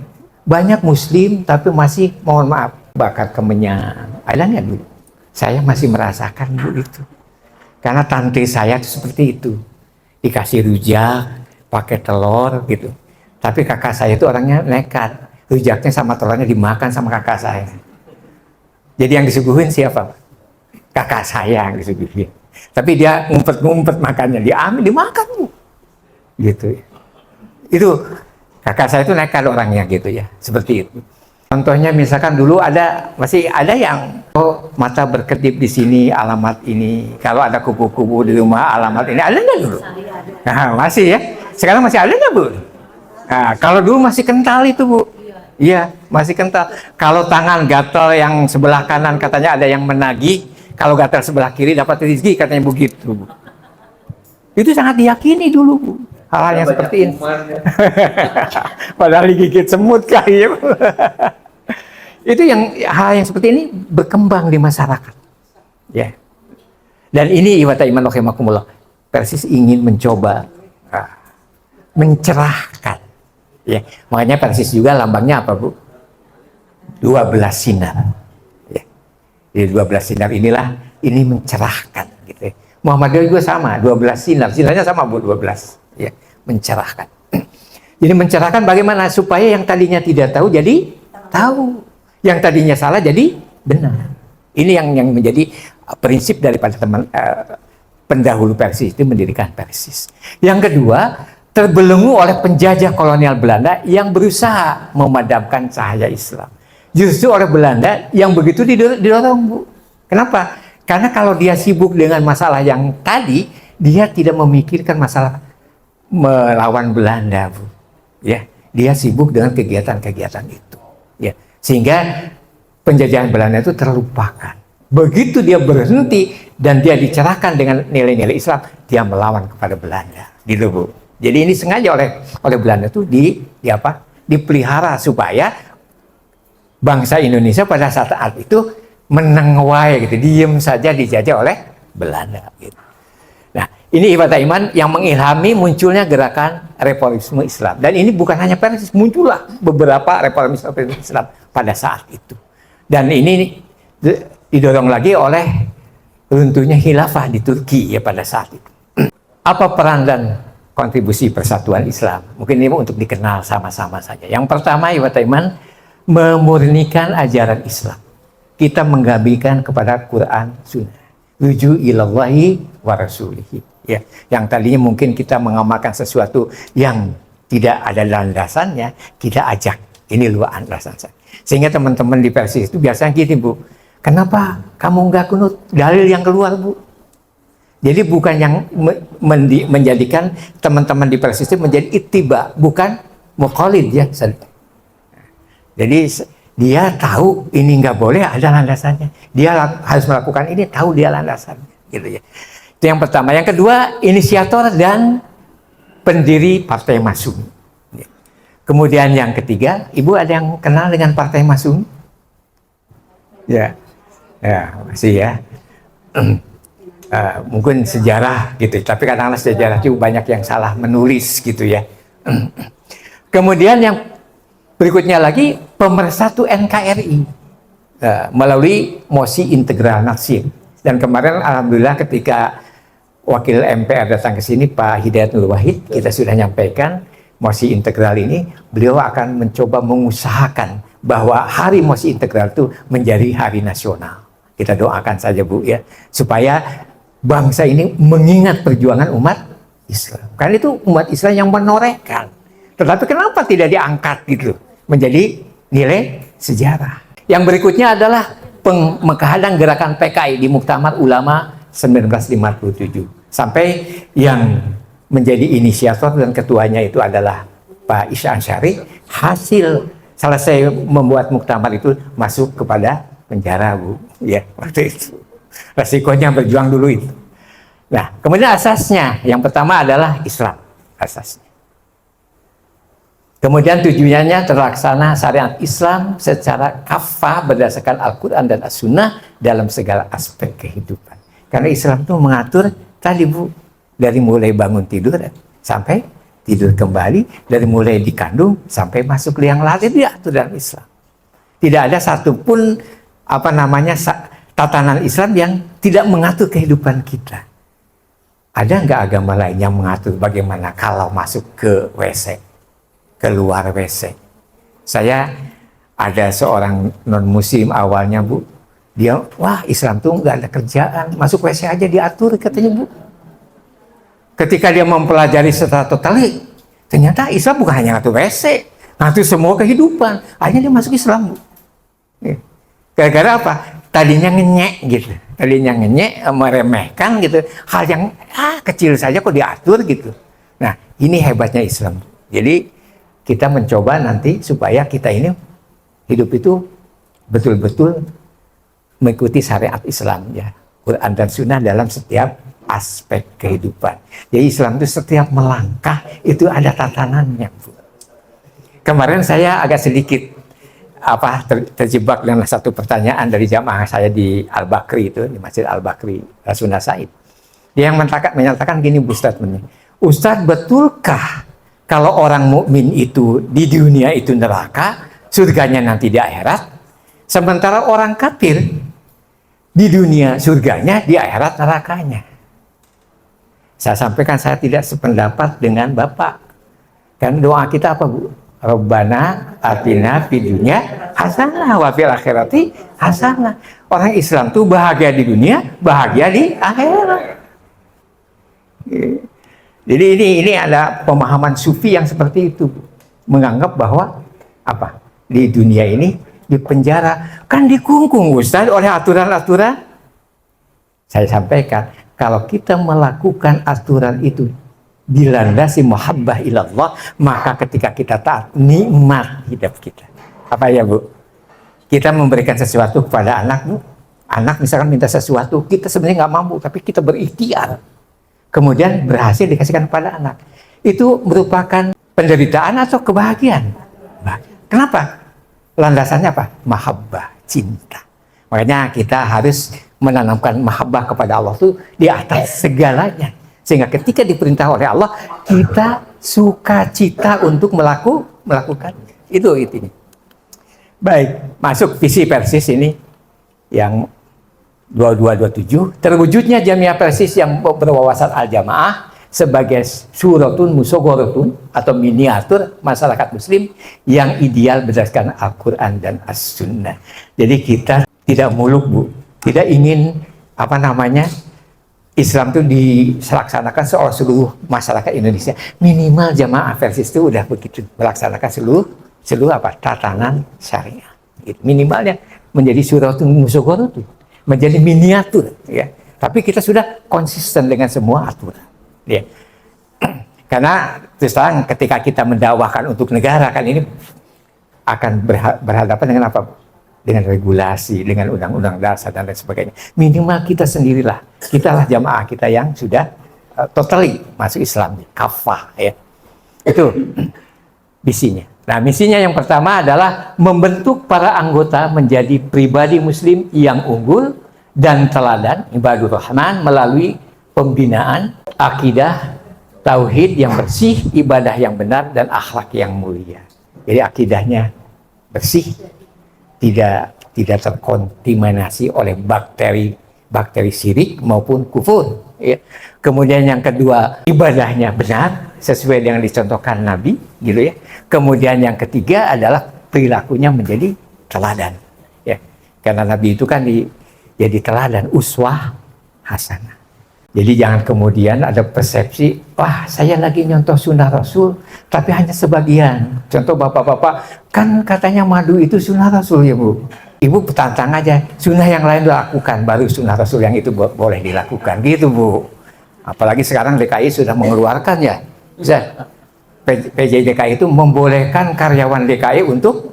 Banyak Muslim tapi masih, mohon maaf, bakar kemenyan. Ada nggak dulu? Saya masih merasakan, Bu, itu. Karena tante saya itu seperti itu, dikasih rujak, pakai telur, gitu. Tapi kakak saya itu orangnya nekat, rujaknya sama telurnya dimakan sama kakak saya. Jadi yang disuguhin siapa? Kakak saya yang disuguhin. Tapi dia ngumpet-ngumpet makannya, diambil, dimakan, Bu. Gitu. Itu kakak saya itu nekat orangnya, gitu ya. Seperti itu. Contohnya misalkan dulu masih ada yang mata berkedip di sini, alamat ini. Kalau ada kupu-kupu di rumah, alamat ini. Ada nggak dulu? Nah, masih ya. Sekarang masih ada nggak, Bu? Nah, kalau dulu masih kental itu, Bu. Iya, masih kental. Kalau tangan gatal yang sebelah kanan katanya ada yang menagih, kalau gatal sebelah kiri dapat rezeki katanya begitu, Bu. Itu sangat diyakini dulu, Bu. Hal-hal yang seperti ini. Padahal digigit semut kali ya, Bu. Itu yang hal yang seperti ini berkembang di masyarakat. Ya. Dan ini iwata iman rahimakumullah. Persis ingin mencoba mencerahkan. Ya, makanya Persis juga lambangnya apa, Bu? 12 sinar. Ya. Jadi 12 sinar inilah ini mencerahkan gitu ya. Muhammadiyah juga sama, 12 sinar. Sinarnya sama, Bu, 12. Ya, mencerahkan. Jadi mencerahkan bagaimana supaya yang tadinya tidak tahu jadi tahu. Yang tadinya salah jadi benar. Ini yang menjadi prinsip daripada teman pendahulu Persis itu mendirikan Persis. Yang kedua, terbelenggu oleh penjajah kolonial Belanda yang berusaha memadamkan cahaya Islam. Justru oleh Belanda yang begitu didorong, Bu. Kenapa? Karena kalau dia sibuk dengan masalah yang tadi, dia tidak memikirkan masalah melawan Belanda, Bu. Ya, dia sibuk dengan kegiatan-kegiatan itu. Ya, sehingga penjajahan Belanda itu terlupakan. Begitu dia berhenti dan dia dicerahkan dengan nilai-nilai Islam, dia melawan kepada Belanda. Gitu, Bu. Jadi ini sengaja oleh Belanda itu dipelihara supaya bangsa Indonesia pada saat itu menengwai gitu, diem saja dijajah oleh Belanda gitu. Nah, ini ibadah iman yang mengilhami munculnya gerakan reformisme Islam. Dan ini bukan hanya Persis, muncullah beberapa reformisme Islam pada saat itu. Dan ini didorong lagi oleh runtuhnya khilafah di Turki ya pada saat itu. Apa peran dan kontribusi persatuan Islam? Mungkin ini untuk dikenal sama-sama saja. Yang pertama, ibadah iman memurnikan ajaran Islam. Kita menggabungkan kepada Quran Sunnah. Ruju ilallahi wa rasulihi. Ya, yang tadinya mungkin kita mengamalkan sesuatu yang tidak ada landasannya, kita ajak. Ini luar landasan saya. Sehingga teman-teman di Persis itu biasanya gini, Bu. Kenapa kamu nggak kunut? Dalil yang keluar, Bu. Jadi bukan yang menjadikan teman-teman di Persis itu menjadi ittiba, bukan muqallid ya. Jadi dia tahu ini nggak boleh, ada landasannya. Dia harus melakukan ini, tahu dia landasannya, gitu ya. Itu yang pertama. Yang kedua, inisiator dan pendiri Partai Masyumi. Kemudian yang ketiga, Ibu ada yang kenal dengan Partai Masyumi? Ya, masih ya. Mungkin sejarah gitu, tapi kadang-kadang sejarah juga banyak yang salah menulis gitu ya. Kemudian yang berikutnya lagi pemersatu NKRI melalui mosi integral nasib. Dan kemarin alhamdulillah ketika wakil MPR datang ke sini Pak Hidayat Nur Wahid, kita sudah nyampaikan mosi integral ini, beliau akan mencoba mengusahakan bahwa hari mosi integral itu menjadi hari nasional. Kita doakan saja, Bu, ya, supaya bangsa ini mengingat perjuangan umat Islam. Karena itu umat Islam yang menorehkan. Tetapi kenapa tidak diangkat gitu menjadi nilai sejarah? Yang berikutnya adalah menghadang gerakan PKI di Muktamar Ulama 1957. Sampai yang menjadi inisiator dan ketuanya itu adalah Pak Isya Ansyari. Hasil selesai membuat muktamar itu masuk kepada penjara, Bu. Ya, waktu itu. Resikonya berjuang dulu itu. Nah, kemudian asasnya yang pertama adalah Islam, asasnya. Kemudian tujuannya terlaksana syariat Islam secara kafah berdasarkan Al-Quran dan As-Sunnah dalam segala aspek kehidupan. Karena Islam itu mengatur tadi, Bu, dari mulai bangun tidur sampai tidur kembali, dari mulai dikandung sampai masuk liang lahat itu diatur dalam Islam. Tidak ada satupun tatanan Islam yang tidak mengatur kehidupan kita. Ada nggak agama lain yang mengatur bagaimana kalau masuk ke WC, keluar WC? Saya ada seorang non-muslim awalnya, Bu. Dia, wah, Islam tuh nggak ada kerjaan, masuk WC aja diatur katanya, Bu. Ketika dia mempelajari secara total, ternyata Islam bukan hanya ngatur WC, ngatur semua kehidupan. Akhirnya dia masuk Islam, Bu. Gara-gara apa? Tadinya ngenyek gitu, meremehkan gitu, hal yang kecil saja kok diatur gitu. Nah, ini hebatnya Islam. Jadi kita mencoba nanti supaya kita ini hidup itu betul-betul mengikuti syariat Islam ya, Quran dan Sunnah dalam setiap aspek kehidupan. Jadi Islam itu setiap melangkah itu ada tatanannya, Bu. Kemarin saya agak sedikit terjebak dengan satu pertanyaan dari jamaah saya di Al-Bakri itu, di Masjid Al-Bakri Rasuna Said. Dia yang menyatakan gini, Bu Ustadz, Ustadz, betulkah kalau orang mukmin itu di dunia itu neraka, surganya nanti di akhirat, sementara orang kafir di dunia surganya, di akhirat nerakanya? Saya sampaikan saya tidak sependapat dengan Bapak. Kan doa kita apa, Bu? Rabbana atina fid dunya hasanah wa fil akhirati hasanah. Orang Islam tuh bahagia di dunia, bahagia di akhirat. Jadi ini ada pemahaman sufi yang seperti itu, menganggap bahwa apa? Di dunia ini di penjara kan dikungkung, Ustaz, oleh aturan-aturan. Saya sampaikan, kalau kita melakukan aturan itu dilandasi muhabbah ilallah, maka ketika kita taat, nikmat hidup kita. Apa ya, Bu? Kita memberikan sesuatu kepada anak, Bu. Anak misalkan minta sesuatu, kita sebenarnya nggak mampu, tapi kita berikhtiar. Kemudian berhasil dikasihkan kepada anak. Itu merupakan penderitaan atau kebahagiaan? Kenapa? Landasannya apa? Mahabbah, cinta. Makanya kita harus menanamkan mahabbah kepada Allah itu di atas segalanya. Sehingga ketika diperintah oleh Allah, kita sukacita untuk melakukan. Itu intinya. Baik, masuk visi Persis ini yang 2227, terwujudnya Jamiah Persis yang berwawasan al-jamaah sebagai suratun musogorotun atau miniatur masyarakat muslim yang ideal berdasarkan Al-Quran dan As-Sunnah. Jadi kita tidak muluk, Bu, tidak ingin Islam itu dilaksanakan oleh seluruh masyarakat Indonesia. Minimal Jamaah Persis itu udah begitu melaksanakan seluruh tatanan syariah. Gitu. Minimalnya menjadi suratun musogorotun, menjadi miniatur, ya. Tapi kita sudah konsisten dengan semua aturan, ya. Karena terus terang ketika kita mendakwahkan untuk negara kan ini akan berhadapan dengan apa? Dengan regulasi, dengan undang-undang dasar dan lain sebagainya. Minimal kita sendirilah, kitalah jamaah kita yang sudah totally masuk Islam, kafah, ya. Itu misinya. Nah, misinya yang pertama adalah membentuk para anggota menjadi pribadi muslim yang unggul dan teladan ibadur rahman melalui pembinaan akidah tauhid yang bersih, ibadah yang benar, dan akhlak yang mulia. Jadi akidahnya bersih, tidak terkontaminasi oleh bakteri syirik maupun kufur, ya. Kemudian yang kedua, ibadahnya benar sesuai dengan dicontohkan Nabi, gitu ya. Kemudian yang ketiga adalah perilakunya menjadi teladan, ya. Karena Nabi itu kan jadi teladan, uswah hasanah. Jadi jangan kemudian ada persepsi, wah saya lagi nyontoh sunnah Rasul, tapi hanya sebagian. Contoh bapak-bapak, kan katanya madu itu sunnah Rasul, ya Bu. Ibu tantang aja, sunnah yang lain dilakukan, baru sunnah Rasul yang itu boleh dilakukan, gitu Bu. Apalagi sekarang DKI sudah mengeluarkan, ya. PJDKI itu membolehkan karyawan DKI untuk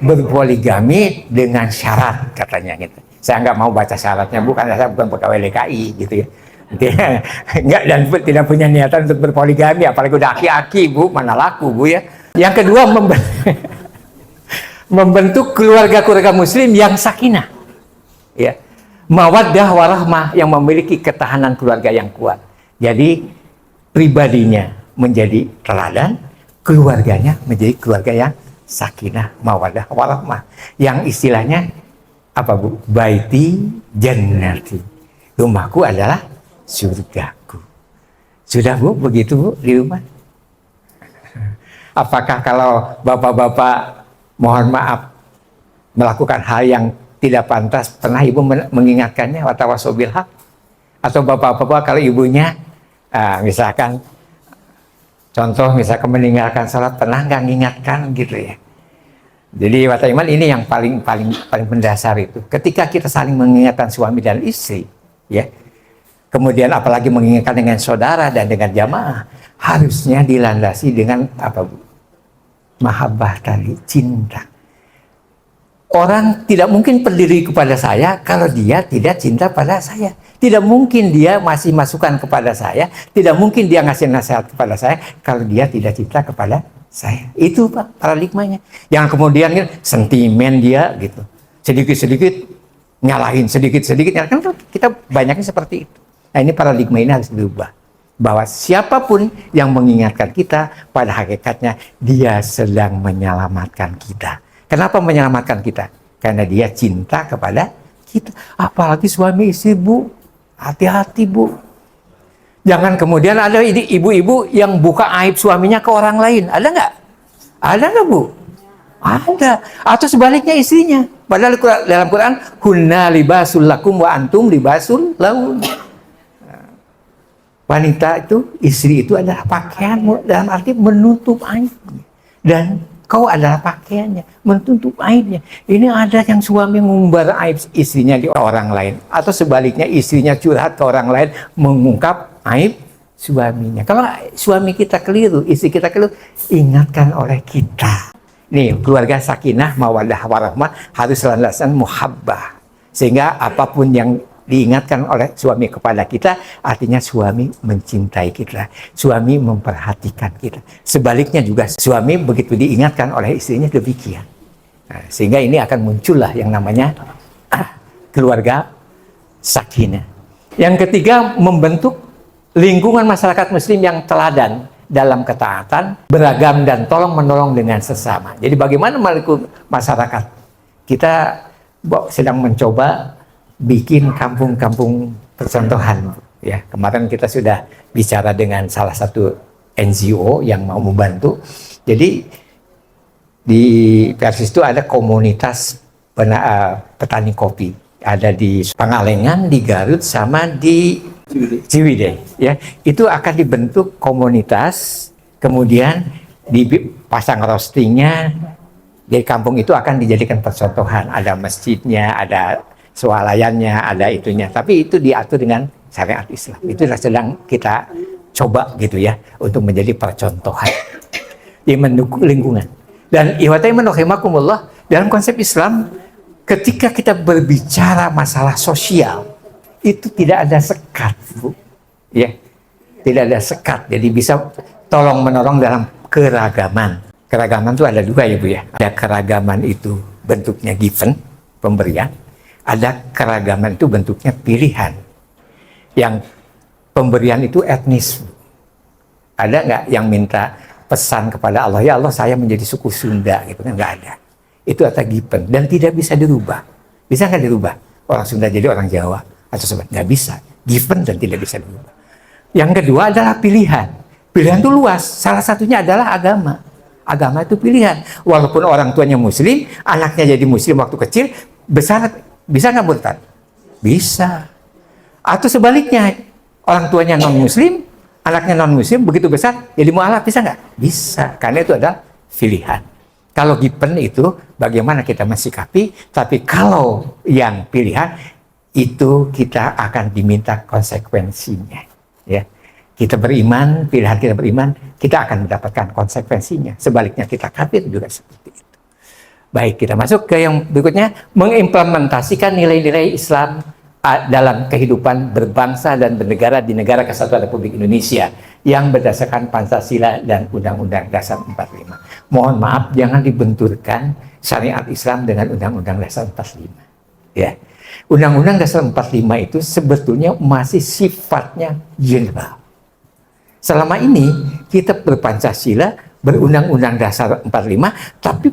berpoligami dengan syarat, katanya gitu. Saya nggak mau baca syaratnya, saya bukan pegawai DKI, gitu ya. Nggak, dan tidak punya niatan untuk berpoligami, apalagi udah aki-aki, Bu, mana laku, Bu, ya. Yang kedua, membentuk keluarga muslim yang sakinah, ya. Mawaddah warahmah, yang memiliki ketahanan keluarga yang kuat. Jadi pribadinya menjadi teladan, keluarganya menjadi keluarga yang sakinah, mawaddah warahmah, yang istilahnya apa, Bu? Baiti jannati, rumahku adalah surgaku. Sudah, Bu, begitu, Bu, di rumah? Apakah kalau bapak-bapak mohon maaf melakukan hal yang tidak pantas, pernah ibu mengingatkannya, watawasobil haq? Atau bapak-bapak kalau ibunya misalkan contoh misalkan meninggalkan salat, pernah nggak mengingatkan, gitu ya? Jadi Wata Iman ini yang paling mendasar itu. Ketika kita saling mengingatkan suami dan istri, ya. Kemudian apalagi mengingatkan dengan saudara dan dengan jamaah, harusnya dilandasi dengan apa, Bu? Mahabbah tadi, cinta. Orang tidak mungkin peduli kepada saya kalau dia tidak cinta pada saya. Tidak mungkin dia masih masukan kepada saya. Tidak mungkin dia ngasih nasihat kepada saya kalau dia tidak cinta kepada saya. Itu Pak paradigmanya. Jangan kemudian sentimen dia gitu. Sedikit-sedikit nyalahin, sedikit-sedikit nyalahin. Kan kita banyaknya seperti itu. Nah ini paradigma ini harus dirubah. Bahwa siapapun yang mengingatkan kita, pada hakikatnya dia sedang menyelamatkan kita. Kenapa menyelamatkan kita? Karena dia cinta kepada kita. Apalagi suami istri, Bu. Hati-hati, Bu. Jangan kemudian ada ibu-ibu yang buka aib suaminya ke orang lain. Ada nggak? Ada nggak, Bu? Ada. Atau sebaliknya istrinya. Padahal dalam Quran, hunna libasul lakum wa antum libasul lahun. Wanita itu, istri itu adalah pakaian dalam arti menutup aibnya. Dan kau adalah pakaiannya, menutup aibnya. Ini ada yang suami mengumbar aib istrinya di orang lain. Atau sebaliknya istrinya curhat ke orang lain, mengungkap aib suaminya. Kalau suami kita keliru, istri kita keliru, ingatkan oleh kita. Nih, keluarga sakinah, mawaddah, warahmah harus landasan muhabbah. Sehingga apapun yang diingatkan oleh suami kepada kita, artinya suami mencintai kita, suami memperhatikan kita. Sebaliknya juga suami begitu diingatkan oleh istrinya demikian. Nah, sehingga ini akan muncullah yang namanya keluarga sakinah. Yang ketiga, membentuk lingkungan masyarakat muslim yang teladan dalam ketaatan, beragam dan tolong menolong dengan sesama. Jadi bagaimana masyarakat? Kita sedang mencoba bikin kampung-kampung percontohan, ya. Kemarin kita sudah bicara dengan salah satu NGO yang mau membantu. Jadi di Persis itu ada komunitas petani kopi, ada di Pangalengan, di Garut, sama di Ciwidey, ya. Itu akan dibentuk komunitas, kemudian dipasang roastingnya. Di kampung itu akan dijadikan percontohan, ada masjidnya, ada swalayannya, ada itunya, tapi itu diatur dengan syariat Islam. Itu sedang kita coba gitu ya, untuk menjadi percontohan di mendukung lingkungan. Dan ikhwataiman rahimakumullah, dalam konsep Islam, ketika kita berbicara masalah sosial, itu tidak ada sekat, Bu. Ya, tidak ada sekat. Jadi bisa tolong menolong dalam keragaman. Keragaman itu ada dua ya, Bu ya. Ada keragaman itu bentuknya given, pemberian. Ada keragaman itu bentuknya pilihan. Yang pemberian itu etnis. Ada nggak yang minta pesan kepada Allah, ya Allah saya menjadi suku Sunda, gitu kan? Nggak ada. Itu ada given dan tidak bisa dirubah. Bisa nggak dirubah? Orang Sunda jadi orang Jawa atau sebagainya? Nggak bisa. Given dan tidak bisa dirubah. Yang kedua adalah pilihan. Pilihan itu luas. Salah satunya adalah agama. Agama itu pilihan. Walaupun orang tuanya Muslim, anaknya jadi Muslim waktu kecil, besar. Bisa nggak murtad? Bisa. Atau sebaliknya, orang tuanya non-muslim, anaknya non-muslim, begitu besar, jadi mu'alaf, bisa nggak? Bisa, karena itu adalah pilihan. Kalau given itu, bagaimana kita mensikapi, tapi kalau yang pilihan, itu kita akan diminta konsekuensinya. Ya. Kita beriman, pilihan kita beriman, kita akan mendapatkan konsekuensinya. Sebaliknya kita kafir juga seperti itu. Baik, kita masuk ke yang berikutnya, mengimplementasikan nilai-nilai Islam dalam kehidupan berbangsa dan bernegara di negara Kesatuan Republik Indonesia yang berdasarkan Pancasila dan Undang-Undang Dasar 45. Mohon maaf, jangan dibenturkan syariat Islam dengan Undang-Undang Dasar 45. Ya. Undang-Undang Dasar 45 itu sebetulnya masih sifatnya general. Selama ini kita berpancasila, berundang-undang Dasar 45, tapi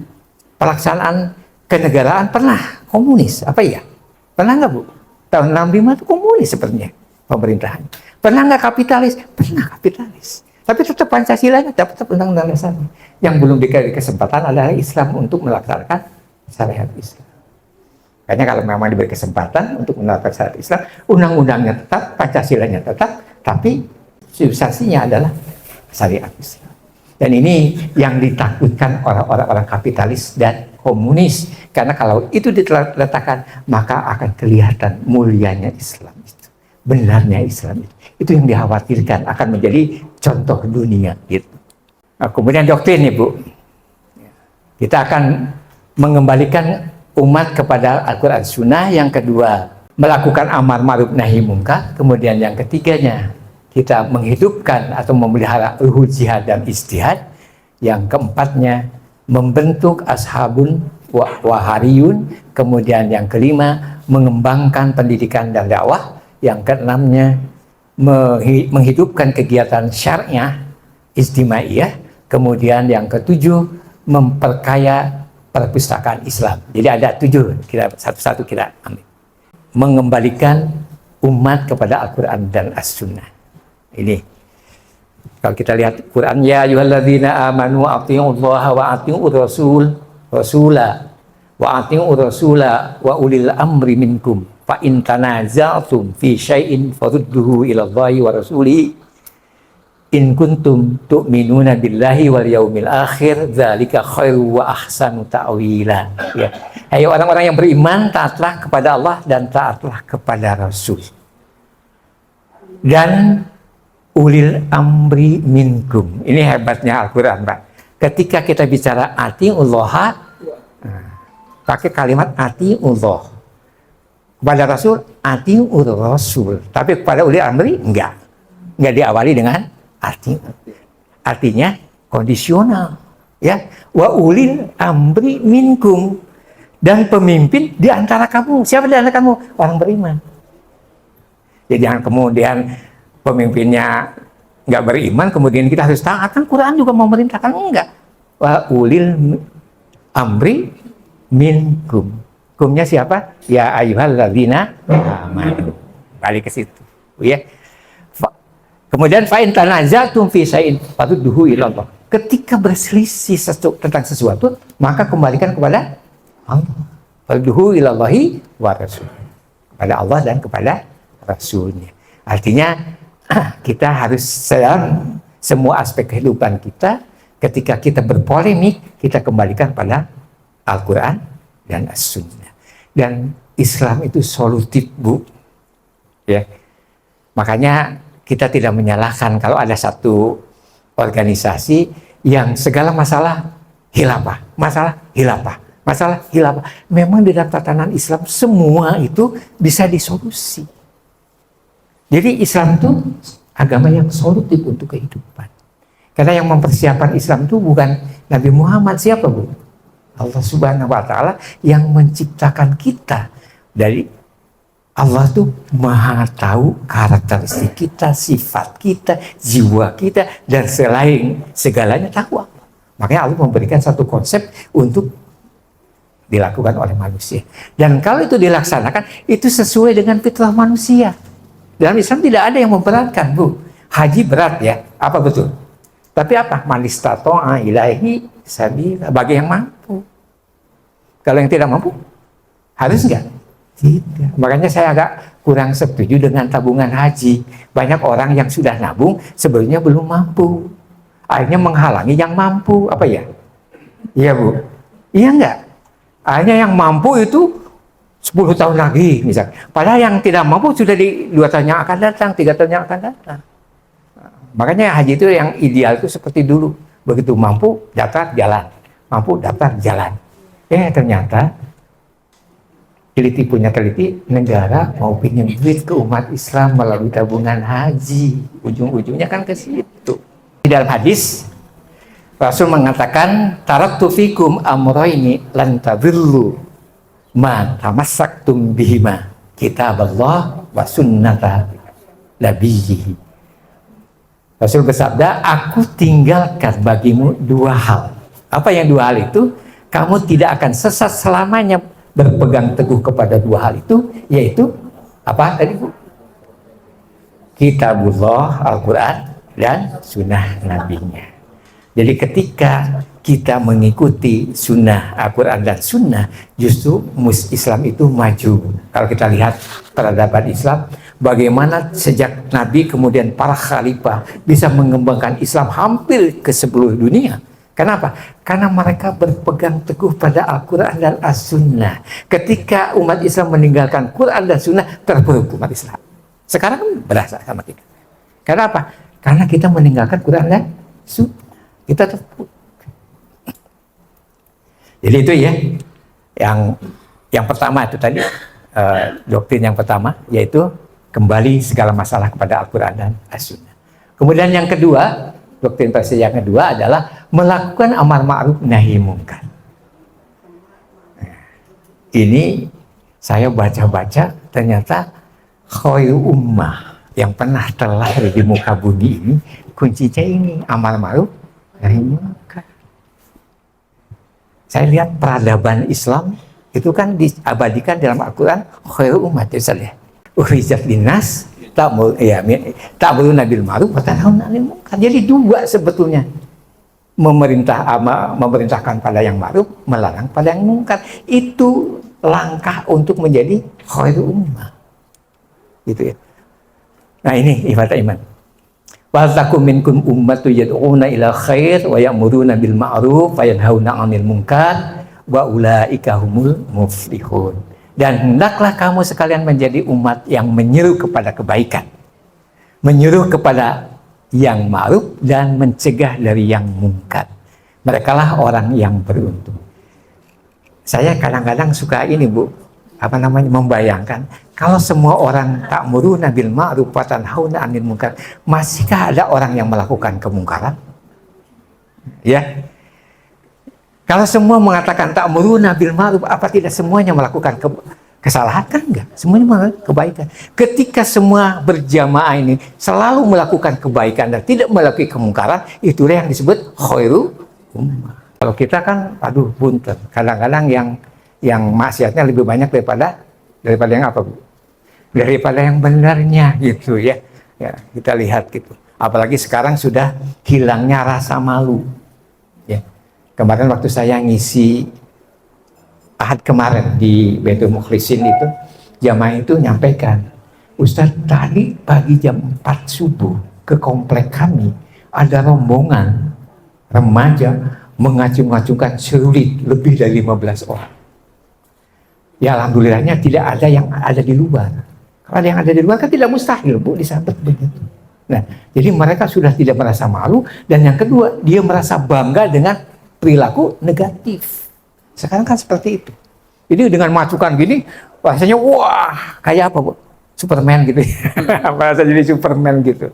pelaksanaan kenegaraan pernah komunis, apa ya? Pernah nggak, Bu? Tahun 65 itu komunis sepertinya pemerintahan. Pernah nggak kapitalis? Pernah kapitalis. Tapi tetap Pancasilanya, tetap undang-undang dasarnya. Yang belum diberi kesempatan adalah Islam untuk melaksanakan syariat Islam. Karena kalau memang diberi kesempatan untuk melaksanakan syariat Islam, undang-undangnya tetap, Pancasilanya tetap, tapi substansinya adalah syariat Islam. Dan ini yang ditakutkan orang-orang kapitalis dan komunis. Karena kalau itu diletakkan, maka akan kelihatan mulianya Islam itu. Benarnya Islam itu. Itu yang dikhawatirkan akan menjadi contoh dunia. Gitu. Nah, kemudian doktrin nih, Bu. Kita akan mengembalikan umat kepada Al-Quran Sunnah, yang kedua melakukan amar ma'ruf nahi munkar, kemudian yang ketiganya kita menghidupkan atau memelihara ruhul jihad dan istihad, yang keempatnya membentuk ashabun wahariyun, kemudian yang kelima mengembangkan pendidikan dan dakwah, yang keenamnya menghidupkan kegiatan syariah istimaiyah, kemudian yang ketujuh memperkaya perpustakaan Islam. Jadi ada 7, kita satu-satu kita ambil. Mengembalikan umat kepada Al-Quran dan As-Sunnah. Ini kalau kita lihat Quran, ya ayyuhalladzina amanu atii'ullaha wa atii'ur rasula wa atii'ur rasula wa ulil amri minkum fa in tanaza'tum fi syai'in farudduhu ila Allahi wa rasulihi in kuntum tu'minuna billahi wal yaumil akhir dzalika khairu wa ahsanu ta'wila. Ya. Hai orang-orang yang beriman, taatlah kepada Allah dan taatlah kepada Rasul. Dan ulil amri minkum. Ini hebatnya Al-Qur'an, Pak. Ketika kita bicara atiullah, pakai kalimat atiullah. Kepada Rasul, atiur Rasul. Tapi kepada ulil amri enggak diawali dengan artinya kondisional, ya. Wa ulil amri minkum, dan pemimpin di antara kamu. Siapa di antara kamu? Orang beriman. Jadi jangan kemudian pemimpinnya nggak beriman, kemudian kita harus taat. Kan Quran juga mau merintahkan, enggak. Wa ulil amri minkum. Kumnya siapa? Ya ayyuhalladzina amanu. Balik ke situ, ya. Kemudian fa'in tanaza'tum fi syai'in farudduhu ila Allah. Ketika berselisih tentang sesuatu, maka kembalikan kepada Allah. Farudduhu ila Allahi wa rasul. Kepada Allah dan kepada Rasulnya. Artinya kita harus dalam semua aspek kehidupan kita, ketika kita berpolemik, kita kembalikan pada Al-Quran dan As-Sunnah. Dan Islam itu solutif, Bu. Ya. Makanya kita tidak menyalahkan kalau ada satu organisasi yang segala masalah hilafah. Memang di dalam tatanan Islam semua itu bisa disolusi. Jadi Islam itu agama yang solutif untuk kehidupan. Karena yang mempersiapkan Islam itu bukan Nabi Muhammad, siapa, Bu? Allah Subhanahu wa Ta'ala yang menciptakan kita. Dari Allah tuh maha tahu karakteristik kita, sifat kita, jiwa kita, dan selain segalanya tahu Allah. Makanya Allah memberikan satu konsep untuk dilakukan oleh manusia. Dan kalau itu dilaksanakan, itu sesuai dengan fitrah manusia. Dalam Islam tidak ada yang memberatkan, Bu. Haji berat, ya. Apa betul? Tapi apa? Manistato'a ilaihi sabila. Bagi yang mampu. Kalau yang tidak mampu, harus enggak? Tidak. Makanya saya agak kurang setuju dengan tabungan haji. Banyak orang yang sudah nabung sebenarnya belum mampu. Akhirnya menghalangi yang mampu. Apa ya? Iya, Bu. Iya enggak? Akhirnya yang mampu itu 10 tahun lagi misalnya. Padahal yang tidak mampu sudah di 2 tahun yang akan datang, 3 tahun yang akan datang. Makanya haji itu yang ideal itu seperti dulu. Begitu mampu, daftar, jalan. Mampu, daftar, jalan. Ternyata teliti, negara mau pinjam duit ke umat Islam melalui tabungan haji. Ujung-ujungnya kan ke situ. Di dalam hadis, Rasul mengatakan, taraktu fikum amroini lan tadillu ma tamassaktum bihima kitaballah wa sunnata nabiyhi. Rasul bersabda, aku tinggalkan bagimu 2 hal. Apa yang 2 hal itu? Kamu tidak akan sesat selamanya berpegang teguh kepada 2 hal itu, yaitu apa tadi, Bu? Kitabullah, Al-Quran, dan sunnah nabinya. Jadi ketika kita mengikuti sunnah Al-Quran dan sunnah, justru Islam itu maju. Kalau kita lihat peradaban Islam, bagaimana sejak Nabi kemudian para khalifah bisa mengembangkan Islam hampir ke seluruh dunia. Kenapa? Karena mereka berpegang teguh pada Al-Quran dan As-Sunnah. Ketika umat Islam meninggalkan Quran dan Sunnah, terpuruk umat Islam. Sekarang kan berasa sama kita. Karena apa? Karena kita meninggalkan Quran dan Sunnah. Kita terpuruk. Jadi itu ya, yang Yang pertama itu tadi, doktrin yang pertama, yaitu kembali segala masalah kepada Al-Quran dan As-Sunnah. Kemudian yang kedua, doktrin versi yang kedua adalah melakukan amar ma'ruf nahi mungkar. Ini saya baca-baca, ternyata khairu ummah yang pernah terlahir di muka bumi ini, kuncinya ini, amar ma'ruf nahi mungkar. Saya lihat peradaban Islam itu kan diabadikan dalam Al-Quran, khairu ummah, saya lihat ukhrijat linnas ta'muruna bil ma'ruf wa tanhauna 'anil munkar. Jadi dua sebetulnya, memerintahkan pada yang ma'ruf, melarang pada yang mungkar. Itu langkah untuk menjadi khairu ummah, gitu ya. Nah ini ibadah iman. Wa takum minkum ummatu yad'una ila khair wa ya'muruna bil ma'ruf wa yanhauna 'anil munkar wa ulaika humul muflihun. Dan hendaklah kamu sekalian menjadi umat yang menyeru kepada kebaikan, menyeru kepada yang ma'ruf dan mencegah dari yang mungkar. Merekalah orang yang beruntung. Saya kadang-kadang suka ini, Bu, membayangkan kalau semua orang ta'muruna bil ma'ruf wa tanhauna 'anil munkar, masihkah ada orang yang melakukan kemungkaran? Ya. Kalau semua mengatakan ta'muruna bil ma'ruf, apa tidak semuanya melakukan kesalahan? Kan enggak, semuanya melakukan kebaikan. Ketika semua berjamaah ini selalu melakukan kebaikan dan tidak melakukan kemungkaran, itulah yang disebut khairu ummah. Kalau kita kan, bunter. Kadang-kadang yang maksiatnya lebih banyak daripada yang apa, Bu? Daripada yang benarnya, gitu ya. Ya, kita lihat gitu. Apalagi sekarang sudah hilangnya rasa malu. Ya. Kemarin waktu saya ngisi Ahad kemarin di Baitul Mukhlisin itu, jamaah itu nyampaikan, Ustadz, tadi pagi jam 4 subuh ke komplek kami ada rombongan remaja mengacung-acungkan celurit lebih dari 15 orang. Ya alhamdulillahnya tidak ada yang ada di luar. Kalau ada yang ada di luar kan tidak mustahil, Bu, disabet begitu. Nah, jadi mereka sudah tidak merasa malu, dan yang kedua, dia merasa bangga dengan perilaku negatif. Sekarang kan seperti itu. Jadi dengan masukan gini, rasanya wah, kayak apa, Bu? Superman gitu. Merasa jadi Superman gitu.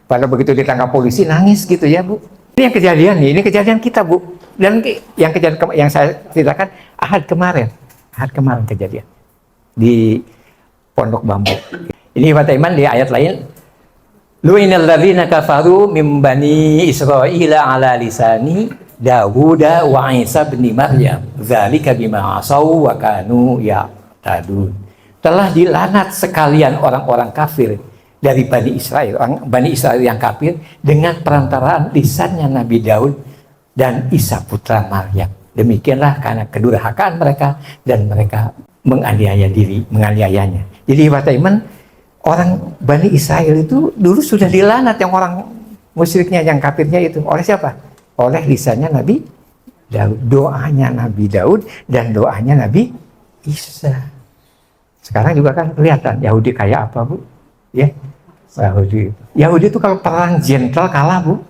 Padahal begitu ditangkap polisi nangis gitu ya, Bu. Ini yang kejadian nih, ini kejadian kita, Bu. Dan yang kejadian yang saya ceritakan Ahad kemarin kejadian di Pondok Bambu. Ini Pak Iman di ayat lain, lu'inal ladzina kafaru min bani Israila ala lisani Dawud wa Isa bin Maryam dzalika bima asaw wa kanu ya'tadun. Telah dilaknat sekalian orang-orang kafir dari Bani Israel, Bani Israel yang kafir dengan perantaraan lisannya Nabi Daud dan Isa putra Maryam. Demikianlah karena kedurhakaan mereka dan mereka menganiayanya. Jadi Pak Iman, orang Bani Israel itu dulu sudah dilaknat, yang orang musyriknya, yang kafirnya itu, oleh siapa? Oleh lisannya Nabi Daud, doanya Nabi Daud dan doanya Nabi Isa. Sekarang juga kan kelihatan Yahudi kayak apa, Bu? Ya, Yahudi itu kalau perang jenderal kalah, Bu.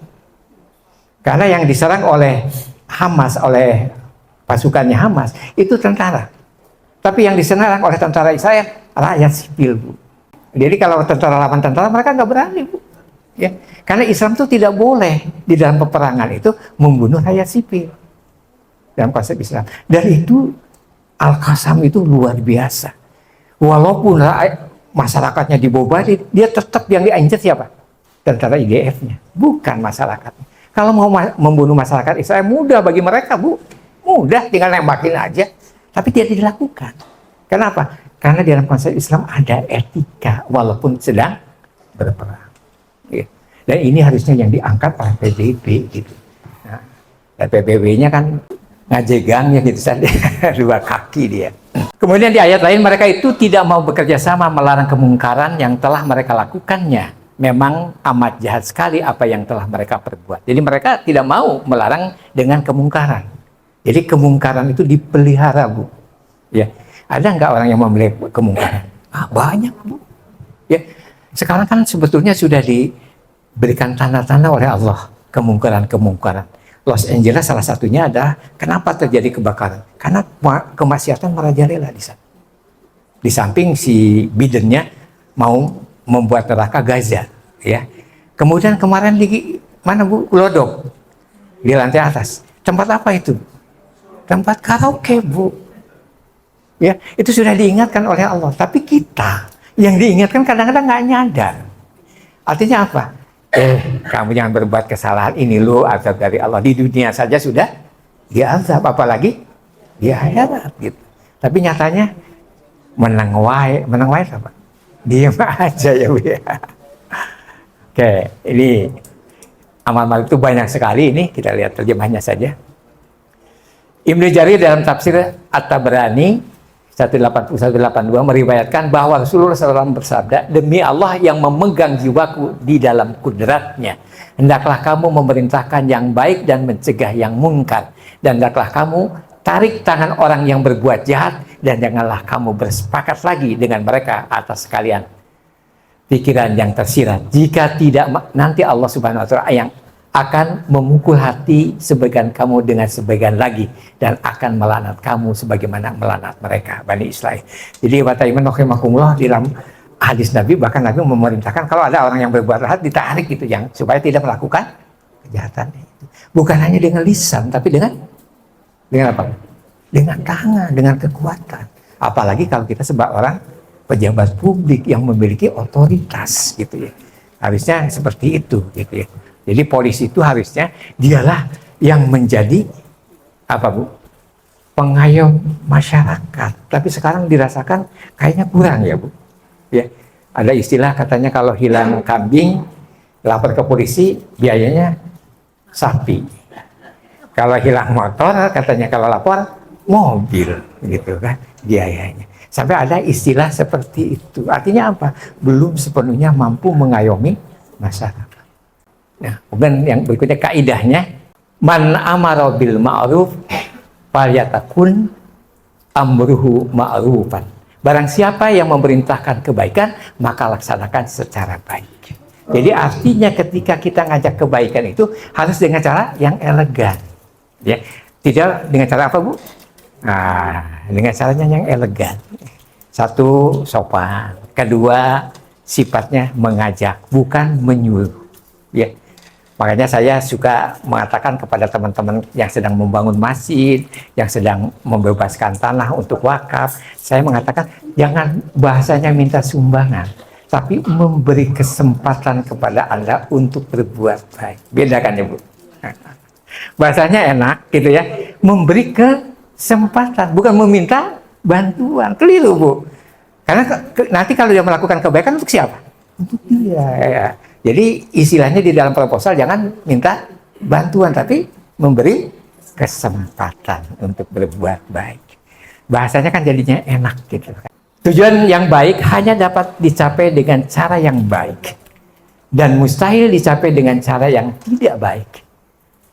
Karena yang diserang oleh Hamas, oleh pasukannya Hamas itu tentara. Tapi yang diserang oleh tentara Israel rakyat sipil, Bu. Jadi kalau tentara lawan tentara, mereka nggak berani, Bu. Ya, karena Islam itu tidak boleh di dalam peperangan itu membunuh rakyat sipil dalam konsep Islam. Dan itu Al-Qassam itu luar biasa. Walaupun masyarakatnya dibobari, dia tetap yang diinjak siapa? Tentara IDF-nya, bukan masyarakatnya. Kalau mau membunuh masyarakat Israel mudah bagi mereka, Bu. Mudah, tinggal nembakin aja. Tapi tidak dilakukan. Kenapa? Karena di dalam konsep Islam ada etika walaupun sedang berperang. Ya. Dan ini harusnya yang diangkat oleh PBB gitu. Nah, PBB-nya kan ngajegangnya gitu saja, dua kaki dia. Kemudian di ayat lain, mereka itu tidak mau bekerja sama melarang kemungkaran yang telah mereka lakukannya. Memang amat jahat sekali apa yang telah mereka perbuat. Jadi mereka tidak mau melarang dengan kemungkaran. Jadi kemungkaran itu dipelihara, Bu. Ya, ada nggak orang yang memelihara kemungkaran? Banyak, Bu. Ya, sekarang kan sebetulnya sudah diberikan tanda-tanda oleh Allah kemungkaran-kemungkaran. Los Angeles salah satunya adalah kenapa terjadi kebakaran? Karena kemaksiatan merajalela di sana. Di samping si Bidennya mau membuat neraka Gaza, ya. Kemudian kemarin di mana Bu? Lodok di lantai atas. Tempat apa itu? Tempat karaoke, Bu. Ya, itu sudah diingatkan oleh Allah. Tapi kita yang diingatkan kadang-kadang nggak nyadar. Artinya apa? Kamu jangan berbuat kesalahan, ini lo azab dari Allah. Di dunia saja sudah diazab, apalagi di akhirat gitu. Tapi nyatanya menang wae apa? Diam aja ya Bu. Oke, ini amal-amal itu banyak sekali, ini kita lihat terjemahnya saja. Ibnu Jarir dalam tafsir At-Tabrani 181-182 meriwayatkan bahwa Rasulullah SAW bersabda, demi Allah yang memegang jiwaku di dalam kudratnya, hendaklah kamu memerintahkan yang baik dan mencegah yang mungkar, dan hendaklah kamu tarik tangan orang yang berbuat jahat, dan janganlah kamu bersepakat lagi dengan mereka atas sekalian pikiran yang tersirat. Jika tidak, nanti Allah Subhanahu wa Ta'ala yang akan memukul hati sebagian kamu dengan sebagian lagi, dan akan melanat kamu sebagaimana melanat mereka, Bani Israel. Jadi Wataiman rahimahumullah, di dalam hadis Nabi, bahkan Nabi memerintahkan kalau ada orang yang berbuat jahat ditarik gitu, yang supaya tidak melakukan kejahatan itu. Bukan hanya dengan lisan, tapi dengan apa? Dengan tangan, dengan kekuatan. Apalagi kalau kita sebagai orang pejabat publik yang memiliki otoritas gitu ya. Harusnya seperti itu gitu ya. Jadi polisi itu harusnya dialah yang menjadi apa Bu? Pengayom masyarakat. Tapi sekarang dirasakan kayaknya kurang ya Bu. Ya, ada istilah katanya kalau hilang kambing lapor ke polisi biayanya sapi. Kalau hilang motor katanya kalau lapor mobil gitu kan biayanya. Sampai ada istilah seperti itu. Artinya apa? Belum sepenuhnya mampu mengayomi masyarakat. Nah, kemudian yang berikutnya kaidahnya, man amara bil ma'ruf falyatakun amruhu ma'rufan. Barang siapa yang memerintahkan kebaikan, maka laksanakan secara baik. Jadi artinya ketika kita ngajak kebaikan itu harus dengan cara yang elegan. Ya, tidak dengan cara apa Bu? Nah, dengan caranya yang elegan. Satu, sopan. Kedua, sifatnya mengajak, bukan menyuruh. Ya. Makanya saya suka mengatakan kepada teman-teman yang sedang membangun masjid, yang sedang membebaskan tanah untuk wakaf, saya mengatakan jangan bahasanya minta sumbangan, tapi memberi kesempatan kepada Anda untuk berbuat baik. Beda kan ya Bu? Bahasanya enak gitu ya, memberi kesempatan, bukan meminta bantuan. Keliru Bu. Karena nanti kalau dia melakukan kebaikan untuk siapa? Untuk dia. Ya. Jadi istilahnya di dalam proposal jangan minta bantuan, tapi memberi kesempatan untuk berbuat baik. Bahasanya kan jadinya enak gitu. Tujuan yang baik hanya dapat dicapai dengan cara yang baik, dan mustahil dicapai dengan cara yang tidak baik.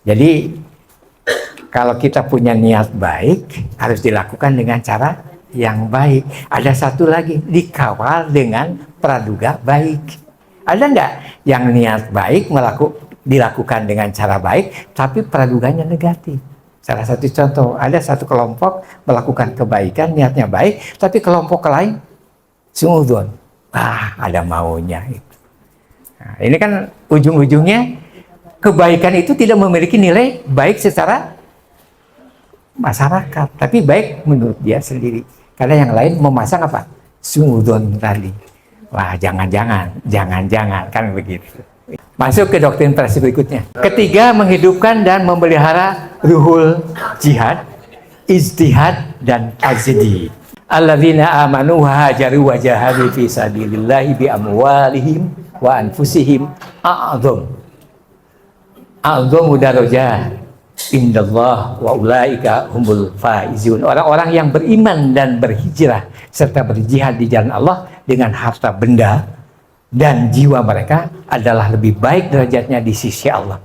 Jadi kalau kita punya niat baik, harus dilakukan dengan cara yang baik. Ada satu lagi, dikawal dengan praduga baik. Ada enggak yang niat baik dilakukan dengan cara baik, tapi praduganya negatif? Salah satu contoh, ada satu kelompok melakukan kebaikan, niatnya baik, tapi kelompok lain suudzon. Ada maunya itu. Nah, ini kan ujung-ujungnya kebaikan itu tidak memiliki nilai baik secara masyarakat, tapi baik menurut dia sendiri. Karena yang lain memasang apa? Suudzon tadi. Wah, jangan-jangan kan begitu. Masuk ke doktrin praksi berikutnya. Ketiga, menghidupkan dan memelihara ruhul jihad, ijtihad dan tajdi. Alladzina amanu wa hajaru wa jahadu fi sabilillahi bi amwalihim wa anfusihim a'dhamu darajat indallah wa ulaika humul faizun. Orang-orang yang beriman dan berhijrah serta berjihad di jalan Allah dengan harta benda dan jiwa mereka adalah lebih baik derajatnya di sisi Allah,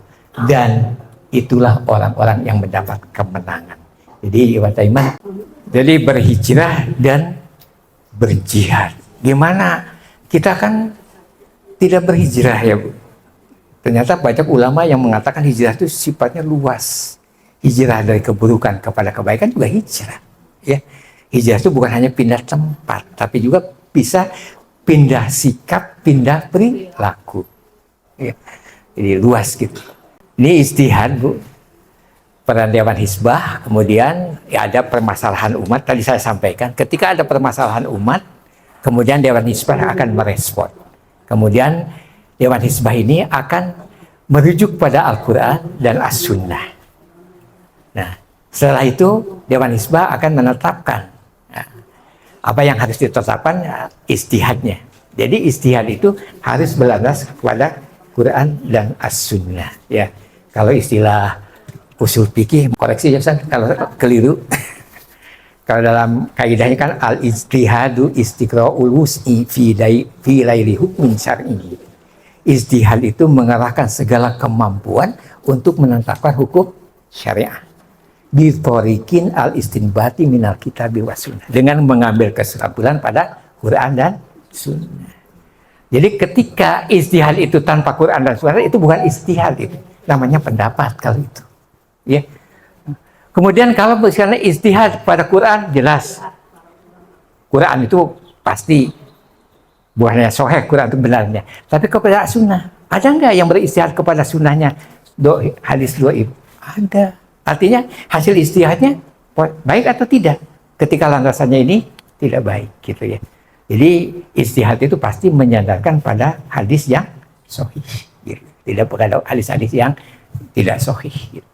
dan itulah orang-orang yang mendapat kemenangan. Jadi Wataiman, jadi berhijrah dan berjihad. Gimana? Kita kan tidak berhijrah ya Bu. Ternyata banyak ulama yang mengatakan hijrah itu sifatnya luas. Hijrah dari keburukan kepada kebaikan juga hijrah. Ya, hijrah itu bukan hanya pindah tempat, tapi juga bisa pindah sikap, pindah perilaku. Ya, jadi luas gitu. Ini ijtihad, Bu. Peran Dewan Hizbah, kemudian ya ada permasalahan umat. Tadi saya sampaikan, ketika ada permasalahan umat, kemudian Dewan Hizbah akan merespon. Kemudian Dewan Hizbah ini akan merujuk pada Al-Quran dan As-Sunnah. Nah, setelah itu Dewan Hizbah akan menetapkan apa yang harus ditetapkan, ijtihadnya. Jadi ijtihad itu harus berlandas kepada Quran dan As-Sunnah. Ya, kalau istilah usul fikih, koreksi ya Ustaz kalau keliru. Kalau dalam kaidahnya kan al-ijtihadu istiqra'ul wus'i fi laili hukmin syar'i. Ijtihad itu mengarahkan segala kemampuan untuk menetapkan hukum syariah. Bitorikin al-istinbati minal kitabi wa sunnah. Dengan mengambil kesimpulan pada Quran dan Sunnah. Jadi ketika ijtihad itu tanpa Quran dan Sunnah, itu bukan ijtihad, itu namanya pendapat kalau itu. Ya. Kemudian kalau misalnya ijtihad pada Quran, jelas Quran itu pasti bukannya sahih, Quran itu benarnya. Tapi kepada Sunnah, ada nggak yang berijtihad kepada Sunnahnya hadis dhaif? Ada. Artinya hasil ijtihadnya baik atau tidak. Ketika landasannya ini tidak baik, gitu ya. Jadi ijtihad itu pasti menyandarkan pada hadis yang sahih, gitu. Tidak pada hadis-hadis yang tidak sahih. Gitu.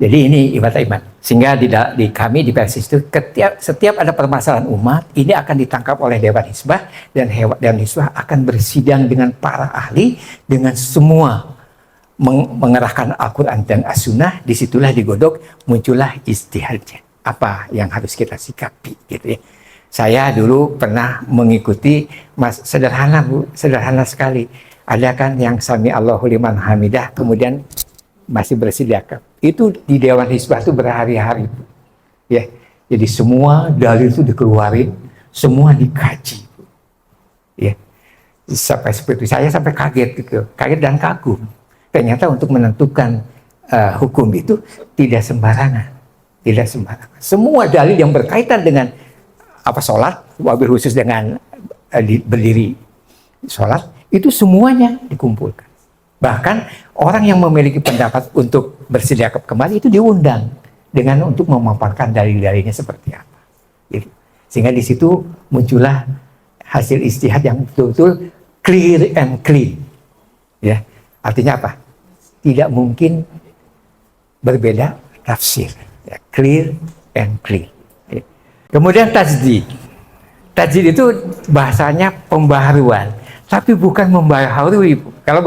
Jadi ini ibadah iman. Sehingga di kami di Persis itu setiap ada permasalahan umat, ini akan ditangkap oleh Dewan Hizbah, dan Dewan Hizbah akan bersidang dengan para ahli, dengan semua mengerahkan Al-Quran dan As-Sunnah. Disitulah digodok, muncullah ijtihadnya. Apa yang harus kita sikapi, gitu ya. Saya dulu pernah mengikuti, sederhana Bu, sederhana sekali. Ada kan yang sami Allahu liman hamidah, kemudian masih bersidak. Itu di Dewan Hizbah itu berhari-hari, ya. Jadi semua dalil itu dikeluarin, semua dikaji, ya. Sampai seperti saya sampai kaget gitu, kaget dan kagum. Ternyata untuk menentukan hukum itu tidak sembarangan, tidak sembarangan. Semua dalil yang berkaitan dengan sholat, wabil khusus dengan berdiri sholat, itu semuanya dikumpulkan. Bahkan orang yang memiliki pendapat untuk bersedia kembali itu diundang dengan untuk memaparkan dalil-dalilnya seperti apa. Gitu. Sehingga di situ muncullah hasil ijtihad yang betul-betul clear and clean. Ya, artinya apa? Tidak mungkin berbeda tafsir. Ya, clear and clean. Ya. Kemudian tajdid. Tajdid itu bahasanya pembaharuan, tapi bukan membaharui. Kalau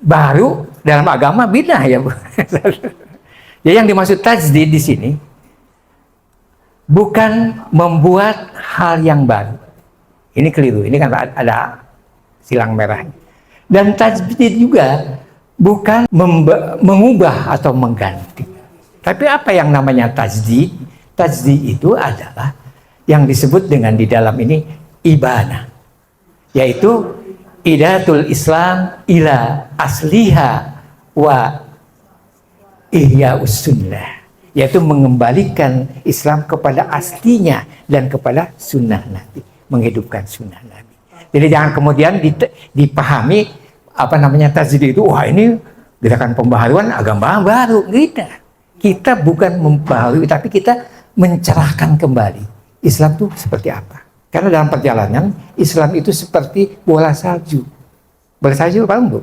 baru dalam agama bidah ya, Bu. Jadi yang dimaksud tajdid di sini bukan membuat hal yang baru. Ini keliru. Ini kan ada silang merah. Dan tajdid juga bukan mengubah atau mengganti. Tapi apa yang namanya tajdid? Tajdid itu adalah yang disebut dengan di dalam ini ibanah, yaitu idatul Islam ila asliha wa ihya'us sunnah, yaitu mengembalikan Islam kepada aslinya dan kepada sunnah Nabi, menghidupkan sunnah Nabi. Jadi jangan kemudian dipahami apa namanya tajdid itu, wah ini gerakan pembaharuan agama baru. Kita bukan membaharui, tapi kita mencerahkan kembali Islam itu seperti apa. Karena dalam perjalanan Islam itu seperti bola salju. Bola salju paham Bu?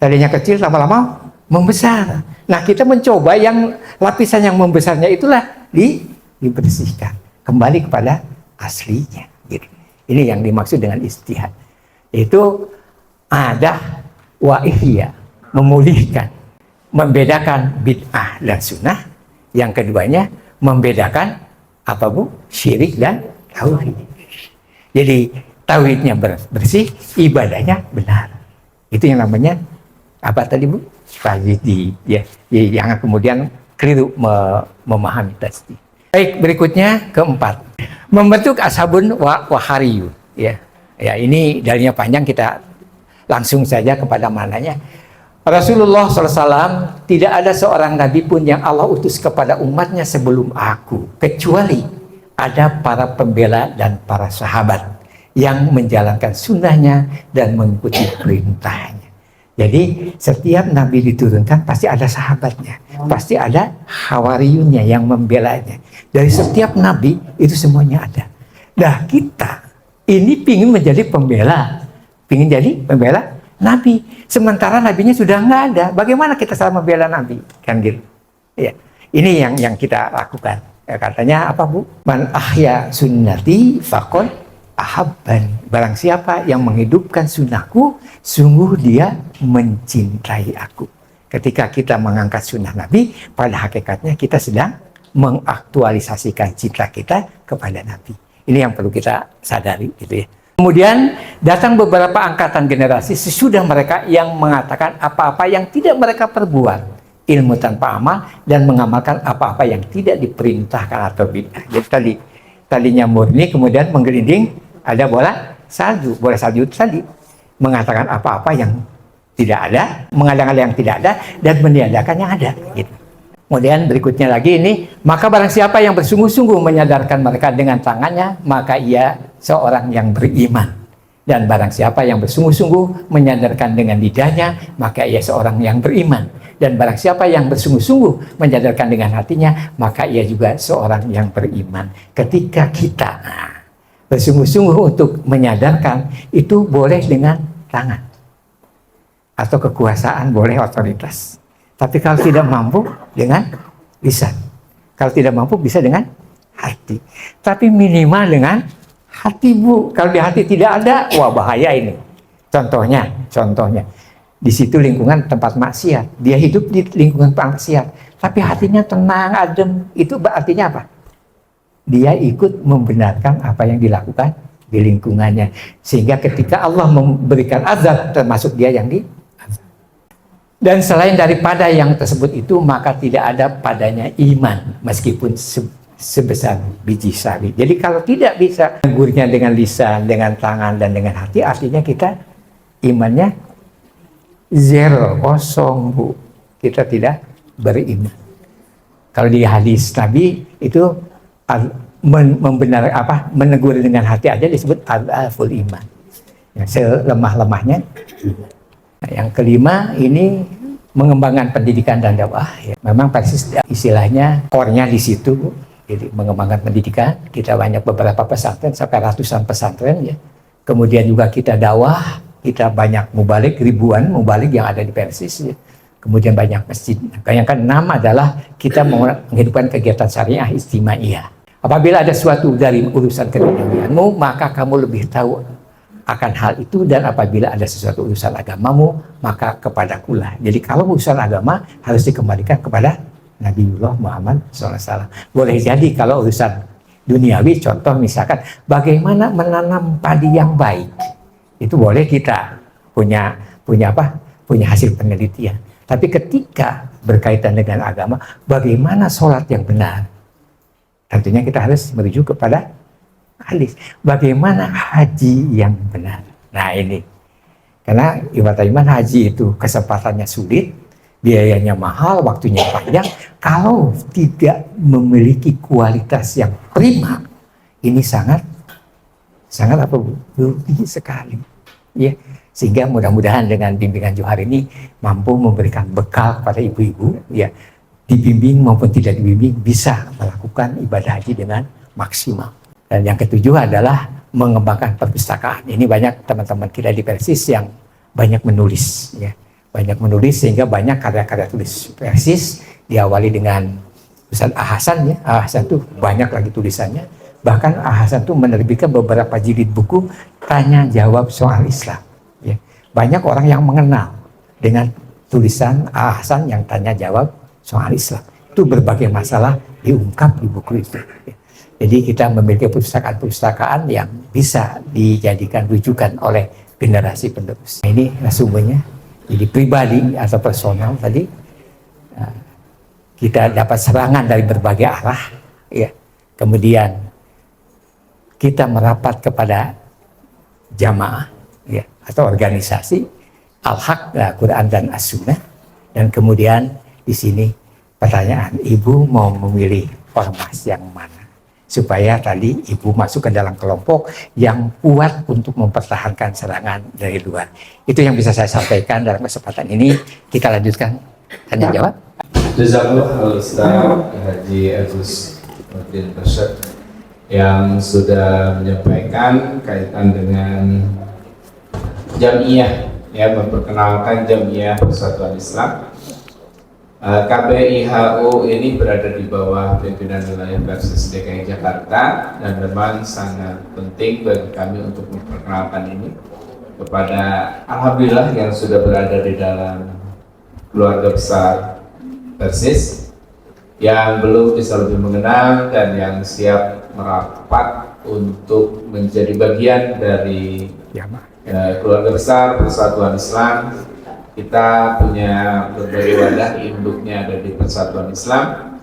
Tadinya kecil, lama-lama membesar. Nah kita mencoba yang lapisan yang membesarnya itulah dibersihkan kembali kepada aslinya. Gitu. Ini yang dimaksud dengan ijtihad. Itu ada wa ihya, memulihkan, membedakan bid'ah dan sunnah. Yang keduanya membedakan apa Bu? Syirik dan tauhid. Jadi tauhidnya bersih, ibadahnya benar. Itu yang namanya apa tadi Bu? Tajdid. Ya, jangan kemudian keliru memahami tajdid. Baik, berikutnya keempat, membentuk ashabun wahariyun. Ya, ini dalilnya panjang, kita langsung saja kepada mananya. Rasulullah SAW tidak ada seorang nabi pun yang Allah utus kepada umatnya sebelum aku, kecuali ada para pembela dan para sahabat yang menjalankan sunnahnya dan mengikuti perintahnya. Jadi setiap nabi diturunkan pasti ada sahabatnya, pasti ada hawariyunnya yang membelanya. Dari setiap nabi itu semuanya ada. Nah, kita ini pingin menjadi pembela, pingin jadi pembela nabi, sementara nabinya sudah nggak ada. Bagaimana kita salah membela nabi? Kan gitu. Ya, ini yang kita lakukan. Ya, katanya apa, Bu? Man ahya sunnati faqad ahabban. Barang siapa yang menghidupkan sunnahku, sungguh dia mencintai aku. Ketika kita mengangkat sunnah Nabi, pada hakikatnya kita sedang mengaktualisasikan cinta kita kepada Nabi. Ini yang perlu kita sadari, gitu ya. Kemudian datang beberapa angkatan generasi sesudah mereka yang mengatakan apa-apa yang tidak mereka perbuat, ilmu tanpa amal, dan mengamalkan apa-apa yang tidak diperintahkan atau bid'ah. Jadi tadinya murni, kemudian menggelinding ada bola salju itu tadi mengatakan apa-apa yang tidak ada, mengada-ngada yang tidak ada, dan meniadakan yang ada. Gitu. Kemudian berikutnya lagi ini, maka barang siapa yang bersungguh-sungguh menyadarkan mereka dengan tangannya, maka ia seorang yang beriman. Dan barang siapa yang bersungguh-sungguh menyadarkan dengan lidahnya, maka ia seorang yang beriman. Dan barang siapa yang bersungguh-sungguh menyadarkan dengan hatinya, maka ia juga seorang yang beriman. Ketika kita bersungguh-sungguh untuk menyadarkan, itu boleh dengan tangan. Atau kekuasaan, boleh otoritas. Tapi kalau tidak mampu, dengan lisan. Kalau tidak mampu, bisa dengan hati. Tapi minimal dengan hati, Bu. Kalau di hati tidak ada, wah bahaya ini. Contohnya. Di situ lingkungan tempat maksiat. Dia hidup di lingkungan maksiat. Tapi hatinya tenang, adem. Itu artinya apa? Dia ikut membenarkan apa yang dilakukan di lingkungannya. Sehingga ketika Allah memberikan azab, termasuk dia yang di. Dan selain daripada yang tersebut itu, maka tidak ada padanya iman, meskipun sebesar biji sawi. Jadi kalau tidak bisa menegurnya dengan lisan, dengan tangan, dan dengan hati, artinya kita imannya zero, kosong, Bu. Kita tidak beriman. Kalau di hadis Nabi itu menegur dengan hati aja disebut al-aful iman. Ya, selemah-lemahnya. Nah, yang kelima ini mengembangkan pendidikan dan dakwah. Ya. Memang persis istilahnya core-nya di situ. Jadi mengembangkan pendidikan, kita banyak beberapa pesantren sampai ratusan pesantren ya. Kemudian juga kita dakwah, kita banyak mubalik, ribuan mubalik yang ada di Persis ya. Kemudian banyak masjid. Yang keenam adalah kita menghidupkan kegiatan syariah istimaiyah. Apabila ada suatu dari urusan keduniawianmu, maka kamu lebih tahu akan hal itu, dan apabila ada sesuatu urusan agamamu, maka kepadakulah. Jadi kalau urusan agama harus dikembalikan kepada Nabiullah Muhammad SAW. Boleh jadi kalau urusan duniawi, contoh misalkan bagaimana menanam padi yang baik, itu boleh kita punya hasil penelitian. Tapi ketika berkaitan dengan agama, bagaimana sholat yang benar, tentunya kita harus merujuk kepada hadis. Bagaimana haji yang benar? Nah ini, karena iman haji itu kesempatannya sulit, biayanya mahal, waktunya panjang. Kalau tidak memiliki kualitas yang prima, ini sangat apa, Bu? Rugi sekali. Ya, sehingga mudah-mudahan dengan bimbingan Johar ini mampu memberikan bekal kepada ibu-ibu, ya, dibimbing maupun tidak dibimbing bisa melakukan ibadah haji dengan maksimal. Dan yang ketujuh adalah mengembangkan perpustakaan. Ini banyak teman-teman kita di Persis yang banyak menulis, ya. Banyak menulis sehingga banyak karya-karya tulis Persis diawali dengan Ustaz Ahasan, ya. Ahasan tuh banyak lagi tulisannya. Bahkan Ahasan tuh menerbitkan beberapa jilid buku tanya jawab soal Islam, ya. Banyak orang yang mengenal dengan tulisan Ahasan yang tanya jawab soal Islam. Itu berbagai masalah diungkap di buku itu, ya. Jadi kita memiliki perpustakaan yang bisa dijadikan rujukan oleh generasi penerus. Ini sumbernya. Jadi pribadi atau personal tadi kita dapat serangan dari berbagai arah, ya. Kemudian kita merapat kepada jamaah, ya, atau organisasi. Al-Haq, Quran dan As-Sunnah. Dan kemudian di sini pertanyaan, ibu mau memilih ormas yang mana? Supaya tadi ibu masuk ke dalam kelompok yang kuat untuk mempertahankan serangan dari luar. Itu yang bisa saya sampaikan dalam kesempatan ini. Kita lanjutkan tanya jawab. Jazakallah Ustaz Haji Agus Nurdin Rashid yang sudah menyampaikan kaitan dengan Jamiyah, ya, memperkenalkan Jamiyah Persatuan Islam. KBIHU ini berada di bawah pimpinan wilayah Persis DKI Jakarta dan memang sangat penting bagi kami untuk memperkenalkan ini kepada alhamdulillah yang sudah berada di dalam keluarga besar Persis, yang belum bisa lebih mengenal dan yang siap merapat untuk menjadi bagian dari keluarga besar Persatuan Islam. Kita punya berbagai wadah, induknya ada di Persatuan Islam,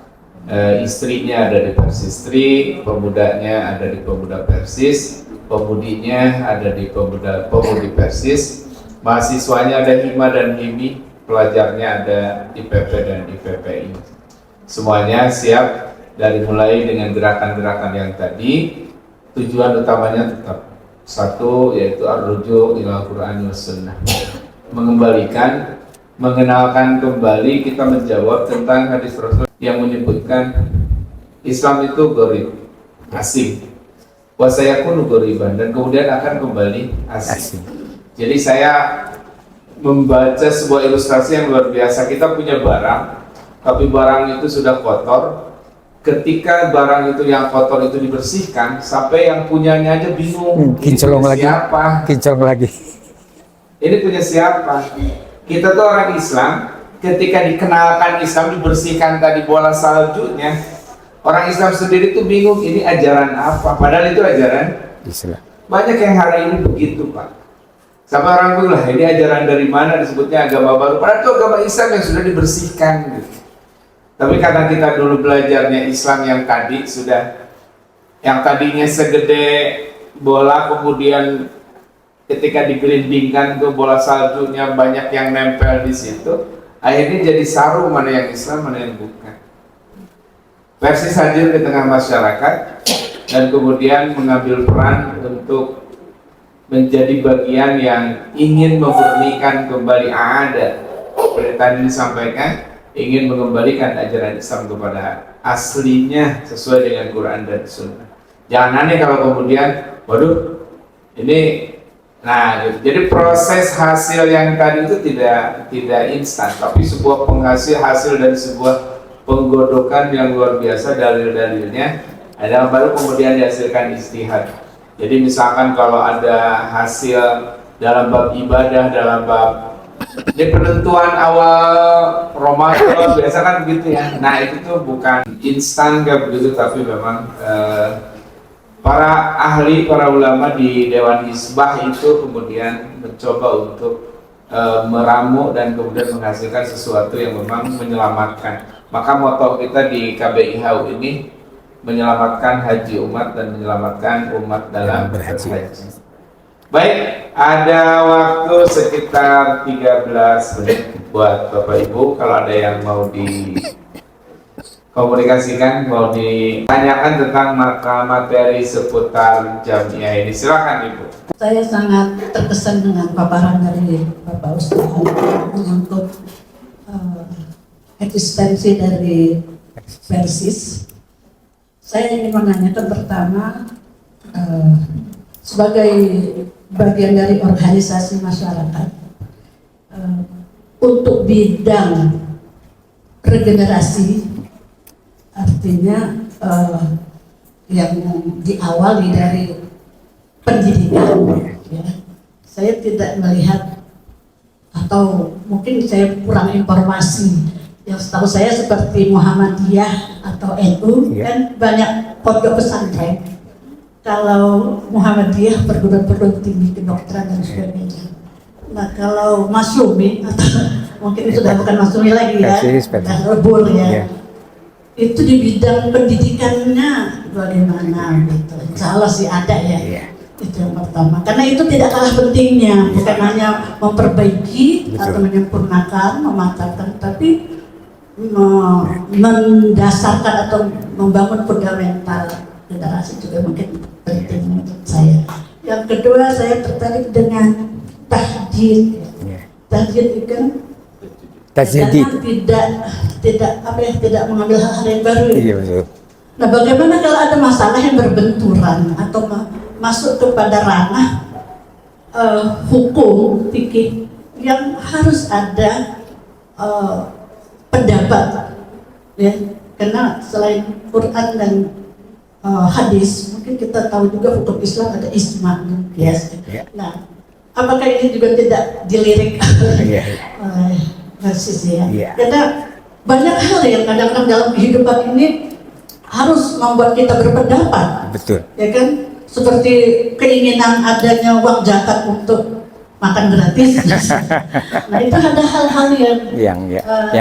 istrinya ada di Persistri, pemudanya ada di Pemuda Persis, pemudinya ada di Pemudi Persis, mahasiswanya ada Hima dan Himi, pelajarnya ada di PP dan di PPI. Semuanya siap dari mulai dengan gerakan-gerakan yang tadi. Tujuan utamanya tetap satu, yaitu ar-ruju' ila Qur'an wa sunnah, mengembalikan, mengenalkan kembali, kita menjawab tentang hadis Rasul yang menyebutkan Islam itu gharib, asing, wa sayakunu ghariban, dan kemudian akan kembali asing. Jadi saya membaca sebuah ilustrasi yang luar biasa. Kita punya barang, tapi barang itu sudah kotor. Ketika barang itu yang kotor itu dibersihkan, sampai yang punyanya aja bingung, kinclong lagi, siapa? Kinclong lagi. Ini punya siapa? Kita tuh orang Islam, ketika dikenalkan Islam, dibersihkan tadi bola saljunya, orang Islam sendiri tuh bingung, ini ajaran apa? Padahal itu ajaran Islam. Banyak yang hari ini begitu, Pak. Sampai orang tuh lah, ini ajaran dari mana, disebutnya agama baru. Padahal itu agama Islam yang sudah dibersihkan gitu. Tapi karena kita dulu belajarnya Islam yang tadi sudah, yang tadinya segede bola, kemudian ketika digelindingkan tuh bola saljunya banyak yang nempel di situ, akhirnya jadi saru mana yang Islam, mana yang bukan. Persis hadir di tengah masyarakat dan kemudian mengambil peran untuk menjadi bagian yang ingin memurnikan kembali ada. Seperti tadi disampaikan, ingin mengembalikan ajaran Islam kepada aslinya sesuai dengan Quran dan Sunnah. Jangan aneh kalau kemudian, waduh, ini, nah, gitu. Jadi proses hasil yang tadi itu tidak instan, tapi sebuah penghasil hasil dari sebuah penggodokan yang luar biasa, dalil-dalilnya adalah baru kemudian dihasilkan ijtihad. Jadi misalkan kalau ada hasil dalam bab ibadah, dalam bab ini penentuan awal Ramadan biasa kan begitu ya. Nah itu tuh bukan instan gak begitu, tapi memang para ahli, para ulama di Dewan Hizbah itu kemudian mencoba untuk meramu dan kemudian menghasilkan sesuatu yang memang menyelamatkan. Maka moto kita di KBIHU ini menyelamatkan haji umat dan menyelamatkan umat dalam berhaji. Baik, ada waktu sekitar 13 menit buat Bapak Ibu. Kalau ada yang mau dikomunikasikan, mau ditanyakan tentang materi seputar Jamiyah ini, silakan Ibu. Saya sangat terkesan dengan paparan dari Bapak Ustaz untuk eksistensi dari Persis. Saya ingin menanyakan pertama, sebagai bagian dari organisasi masyarakat, untuk bidang regenerasi, artinya yang diawali dari pendidikan, ya. Saya tidak melihat, atau mungkin saya kurang informasi. Yang setahu saya seperti Muhammadiyah atau NU, kan banyak pondok pesantren. Kalau Muhammadiyah perguruan tinggi kedokteran dan sebagainya. Nah kalau Masyumi, atau mungkin itu sudah bukan Masyumi lagi ya, dan Rebul ya, itu di bidang pendidikannya bagaimana gitu. Insya Allah sih ada ya. Itu yang pertama. Karena itu tidak kalah pentingnya, bukan hanya memperbaiki Betul. atau menyempurnakan, mematangkan, tapi mendasarkan atau membangun fundamental generasi juga mungkin penting menurut saya. Yang kedua, saya tertarik dengan tajdid. Ya. Tajdid itu kan Tajdid. jangan tidak mengambil hal-hal yang baru. Iya betul. Nah, bagaimana kalau ada masalah yang berbenturan atau masuk kepada ranah hukum fikih yang harus ada pendapat, ya, karena selain Quran dan hadis, mungkin kita tahu juga hukum Islam ada ijma, yes. Nah, apakah ini juga tidak dilirik oleh Narsis, ya? Karena banyak hal yang kadang-kadang dalam kehidupan ini harus membuat kita berpendapat, Betul. ya kan? Seperti keinginan adanya uang zakat untuk makan gratis. Nah, itu ada hal-hal yang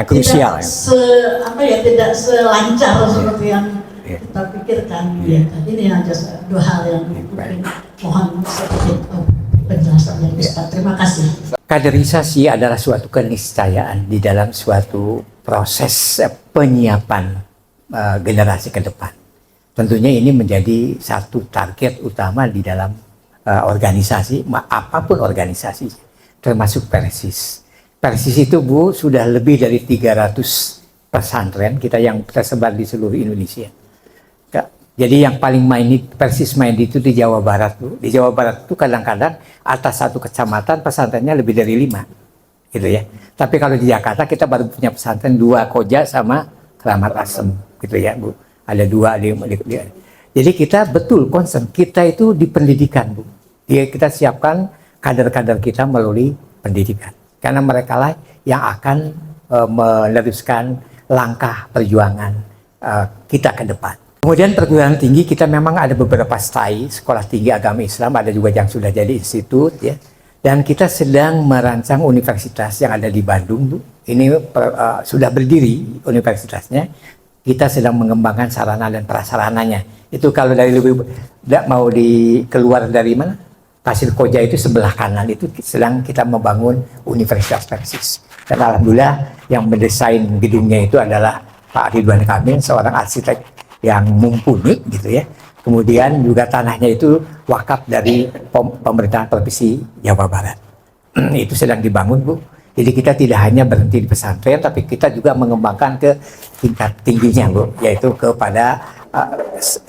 krusial. tidak selancar seperti yang kita pikirkan. Ya. Ini aja dua hal yang mungkin mohon sedikit penjelasan dari Ustaz. Terima kasih. Kaderisasi adalah suatu keniscayaan di dalam suatu proses penyiapan generasi ke depan. Tentunya ini menjadi satu target utama di dalam organisasi, apapun organisasi, termasuk Persis. Persis itu, Bu, sudah lebih dari 300 pesantren kita yang tersebar di seluruh Indonesia. Jadi yang paling Persis main itu di Jawa Barat, Bu. Di Jawa Barat itu kadang-kadang atas satu kecamatan pesantrennya lebih dari 5, gitu ya. Tapi kalau di Jakarta kita baru punya pesantren 2, Koja sama Keramat Asem, gitu ya, Bu. Ada 2 jadi kita betul concern kita itu di pendidikan, Bu. Kita siapkan kader-kader kita melalui pendidikan, karena mereka lah yang akan meneruskan langkah perjuangan kita ke depan. Kemudian perguruan tinggi kita memang ada beberapa STAI, Sekolah Tinggi Agama Islam, ada juga yang sudah jadi institut, ya. Dan kita sedang merancang universitas yang ada di Bandung, Bu. Ini sudah berdiri universitasnya. Kita sedang mengembangkan sarana dan prasarananya. Itu kalau dari lebih mau keluar dari mana? Pasir Koja itu sebelah kanan itu sedang kita membangun Universitas Persis. Dan alhamdulillah yang mendesain gedungnya itu adalah Pak Ridwan Kamil, seorang arsitek yang mumpuni, gitu ya. Kemudian juga tanahnya itu wakaf dari pemerintahan provinsi Jawa Barat. Itu sedang dibangun, Bu. Jadi kita tidak hanya berhenti di pesantren, tapi kita juga mengembangkan ke tingkat tingginya, Bu, yaitu kepada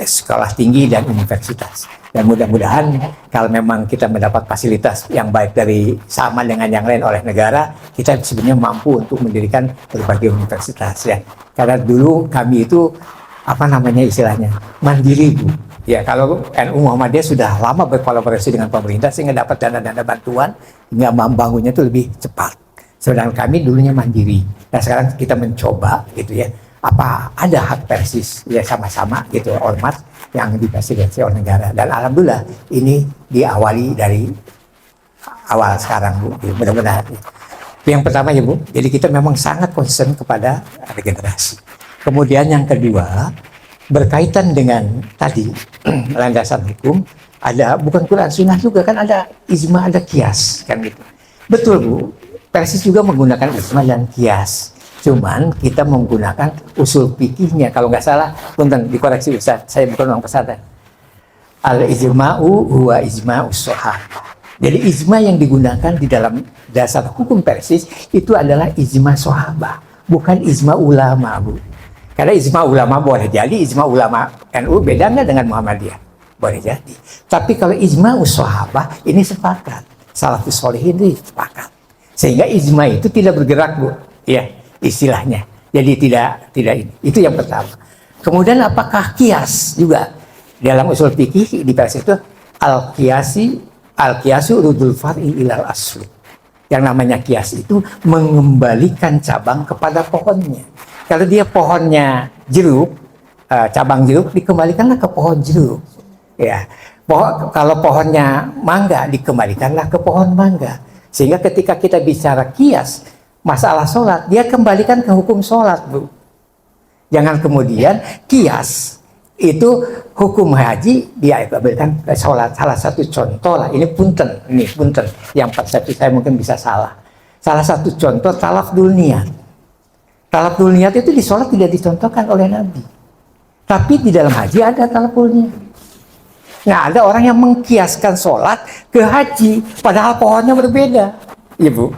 sekolah tinggi dan universitas. Dan mudah-mudahan kalau memang kita mendapat fasilitas yang baik dari sama dengan yang lain oleh negara, kita sebenarnya mampu untuk mendirikan berbagai universitas, ya. Karena dulu kami itu istilahnya mandiri, Bu. Ya, kalau NU Muhammadiyah sudah lama berkolaborasi dengan pemerintah sehingga dapat dana-dana bantuan hingga membangunnya itu lebih cepat. Sedangkan kami dulunya mandiri. Nah, sekarang kita mencoba, gitu ya, apa ada hak Persis, ya sama-sama gitu, ormas yang difasilitasi oleh negara. Dan alhamdulillah ini diawali dari awal sekarang, Bu. Benar-benar. Yang pertama, ya, Bu, jadi kita memang sangat concern kepada regenerasi. Kemudian yang kedua, berkaitan dengan tadi landasan hukum, ada bukan Quran Sunnah juga kan, ada ijma, ada kias, kan gitu. Betul, Bu. Persis juga menggunakan ijma dan kias. Cuman kita menggunakan usul fikihnya. Kalau nggak salah, punten dikoreksi Ustaz, saya bukan orang pesantren. Al-ijma'u huwa ijma'us sahabah. Jadi ijma yang digunakan di dalam dasar hukum Persis itu adalah ijma sahabah, bukan ijma ulama, Bu. Karena ijma ulama boleh jadi, ijma ulama NU beda nggak dengan Muhammadiyah? Boleh jadi. Tapi kalau ijma sahabah ini sepakat. Salafus sholihin ini sepakat. Sehingga ijma itu tidak bergerak, Bu. Ya, istilahnya. Jadi tidak ini. Itu yang pertama. Kemudian apakah kias juga? Dalam usul fikih di Persis itu al-kiasu rudul far'i ilal aslu. Yang namanya kias itu mengembalikan cabang kepada pohonnya. Kalau dia pohonnya jeruk, cabang jeruk dikembalikanlah ke pohon jeruk. Ya, kalau pohonnya mangga dikembalikanlah ke pohon mangga. Sehingga ketika kita bicara kias, masalah sholat, dia kembalikan ke hukum sholat, Bu. Jangan kemudian kias Itu hukum haji dia berikan sholat. Salah satu contoh lah, ini punten, yang persepsi saya mungkin bisa salah. Salah satu contoh talafdul niat. Talafdul niat itu di sholat tidak dicontohkan oleh Nabi, tapi di dalam haji ada talafdul niat. Nah, ada orang yang mengkiaskan sholat ke haji, padahal pohonnya berbeda, ibu.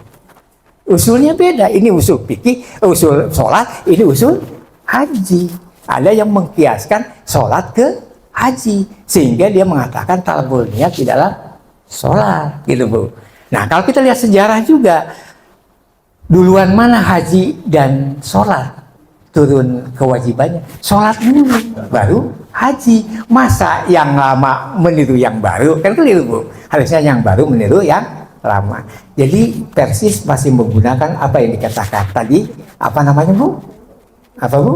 Usulnya beda. Ini usul fikih, usul sholat, ini usul haji. Ada yang mengkiaskan sholat ke haji, sehingga dia mengatakan talabul niat di dalam sholat, gitu Bu. Nah, kalau kita lihat sejarah juga, duluan mana haji dan sholat turun kewajibannya? Sholat dulu, baru haji. Masa yang lama meniru yang baru? Kan keliru Bu. Harusnya yang baru meniru yang lama. Jadi Persis masih menggunakan apa yang dikatakan tadi, apa namanya Bu? Apa Bu?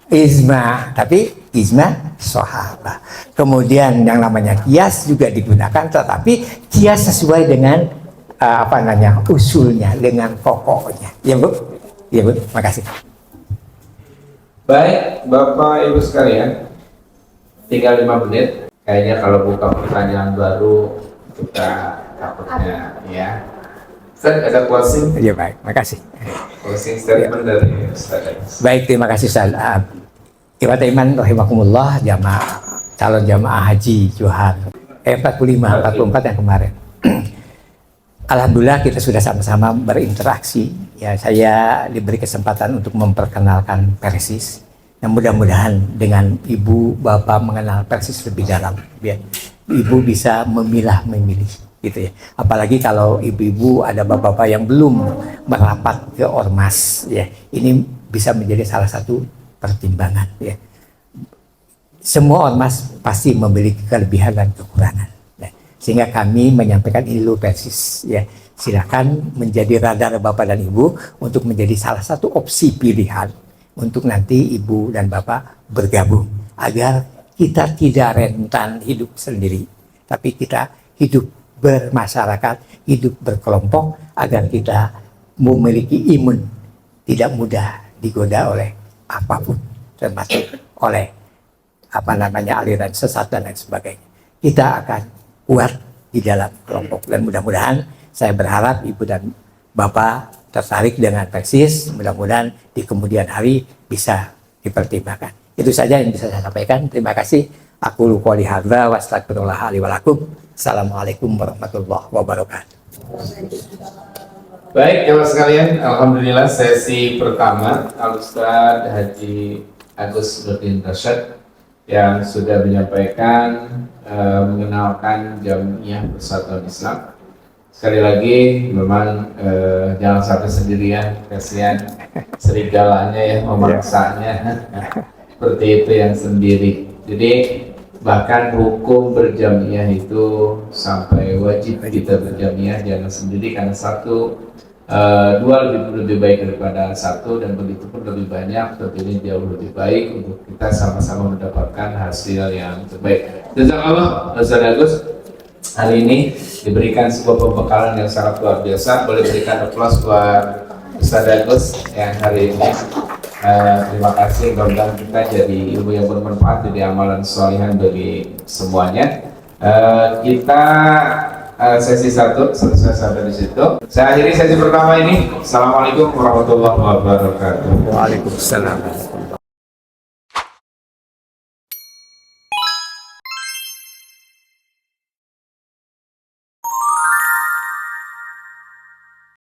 Ijma, tapi ijma sahabat. Kemudian yang namanya kias juga digunakan, tetapi kias sesuai dengan usulnya, dengan pokoknya. Ya Bu, ya Bu, makasih. Baik, Bapak Ibu sekalian, tinggal 5 menit. Kayaknya kalau buka pertanyaan baru kita takutnya ya. Ustaz, ada closing? Ya baik, makasih. Closing statement dari Ustaz. Baik, terima kasih Ustaz. Ikhwat iman rahimakumullah, calon jamaah haji Johan 45, 44 yang kemarin. Alhamdulillah kita sudah sama-sama berinteraksi. Ya, saya diberi kesempatan untuk memperkenalkan Persis. Dan mudah-mudahan dengan Ibu Bapak mengenal Persis lebih dalam, biar Ibu bisa memilah-memilih. Gitu ya. Apalagi kalau ibu-ibu ada bapak-bapak yang belum merapat ke ormas, ya ini bisa menjadi salah satu pertimbangan. Ya. Semua ormas pasti memiliki kelebihan dan kekurangan, ya. Sehingga kami menyampaikan ini dulu Persis, ya silakan menjadi radar bapak dan ibu untuk menjadi salah satu opsi pilihan untuk nanti ibu dan bapak bergabung agar kita tidak rentan hidup sendiri, tapi kita hidup bermasyarakat, hidup berkelompok, agar kita memiliki imun, tidak mudah digoda oleh apapun, termasuk oleh aliran sesat dan lain sebagainya. Kita akan kuat di dalam kelompok, dan mudah-mudahan saya berharap ibu dan bapak tertarik dengan Persis, mudah-mudahan di kemudian hari bisa dipertimbangkan. Itu saja yang bisa saya sampaikan. Terima kasih. Aku qouli hadza wa astagfirullah li wa lakum. Assalamualaikum warahmatullahi wabarakatuh. Baik, jemaah sekalian, alhamdulillah sesi pertama Al-Ustaz Haji Agus Nurdin Rasyad yang sudah menyampaikan mengenalkan Jamiah Persatuan Islam. Sekali lagi, memang jangan sampai sendirian, kasihan serigalanya ya memaksanya seperti itu yang sendiri. Jadi bahkan hukum berjamiah itu sampai wajib kita berjamiah, jangan sendiri, karena dua lebih baik daripada satu, dan begitu pun lebih banyak tentunya jauh lebih baik untuk kita sama-sama mendapatkan hasil yang terbaik. Jazakallah Ustaz Agus, hari ini diberikan sebuah pembekalan yang sangat luar biasa. Boleh berikan aplaus buat Ustaz Agus yang hari ini. Terima kasih, mudah-mudahan kita jadi ilmu yang bermanfaat, jadi amalan sholihan bagi semuanya. Kita sesi 1 selesai sampai di situ. Saya akhiri sesi pertama ini. Assalamualaikum warahmatullahi wabarakatuh. Waalaikumsalam.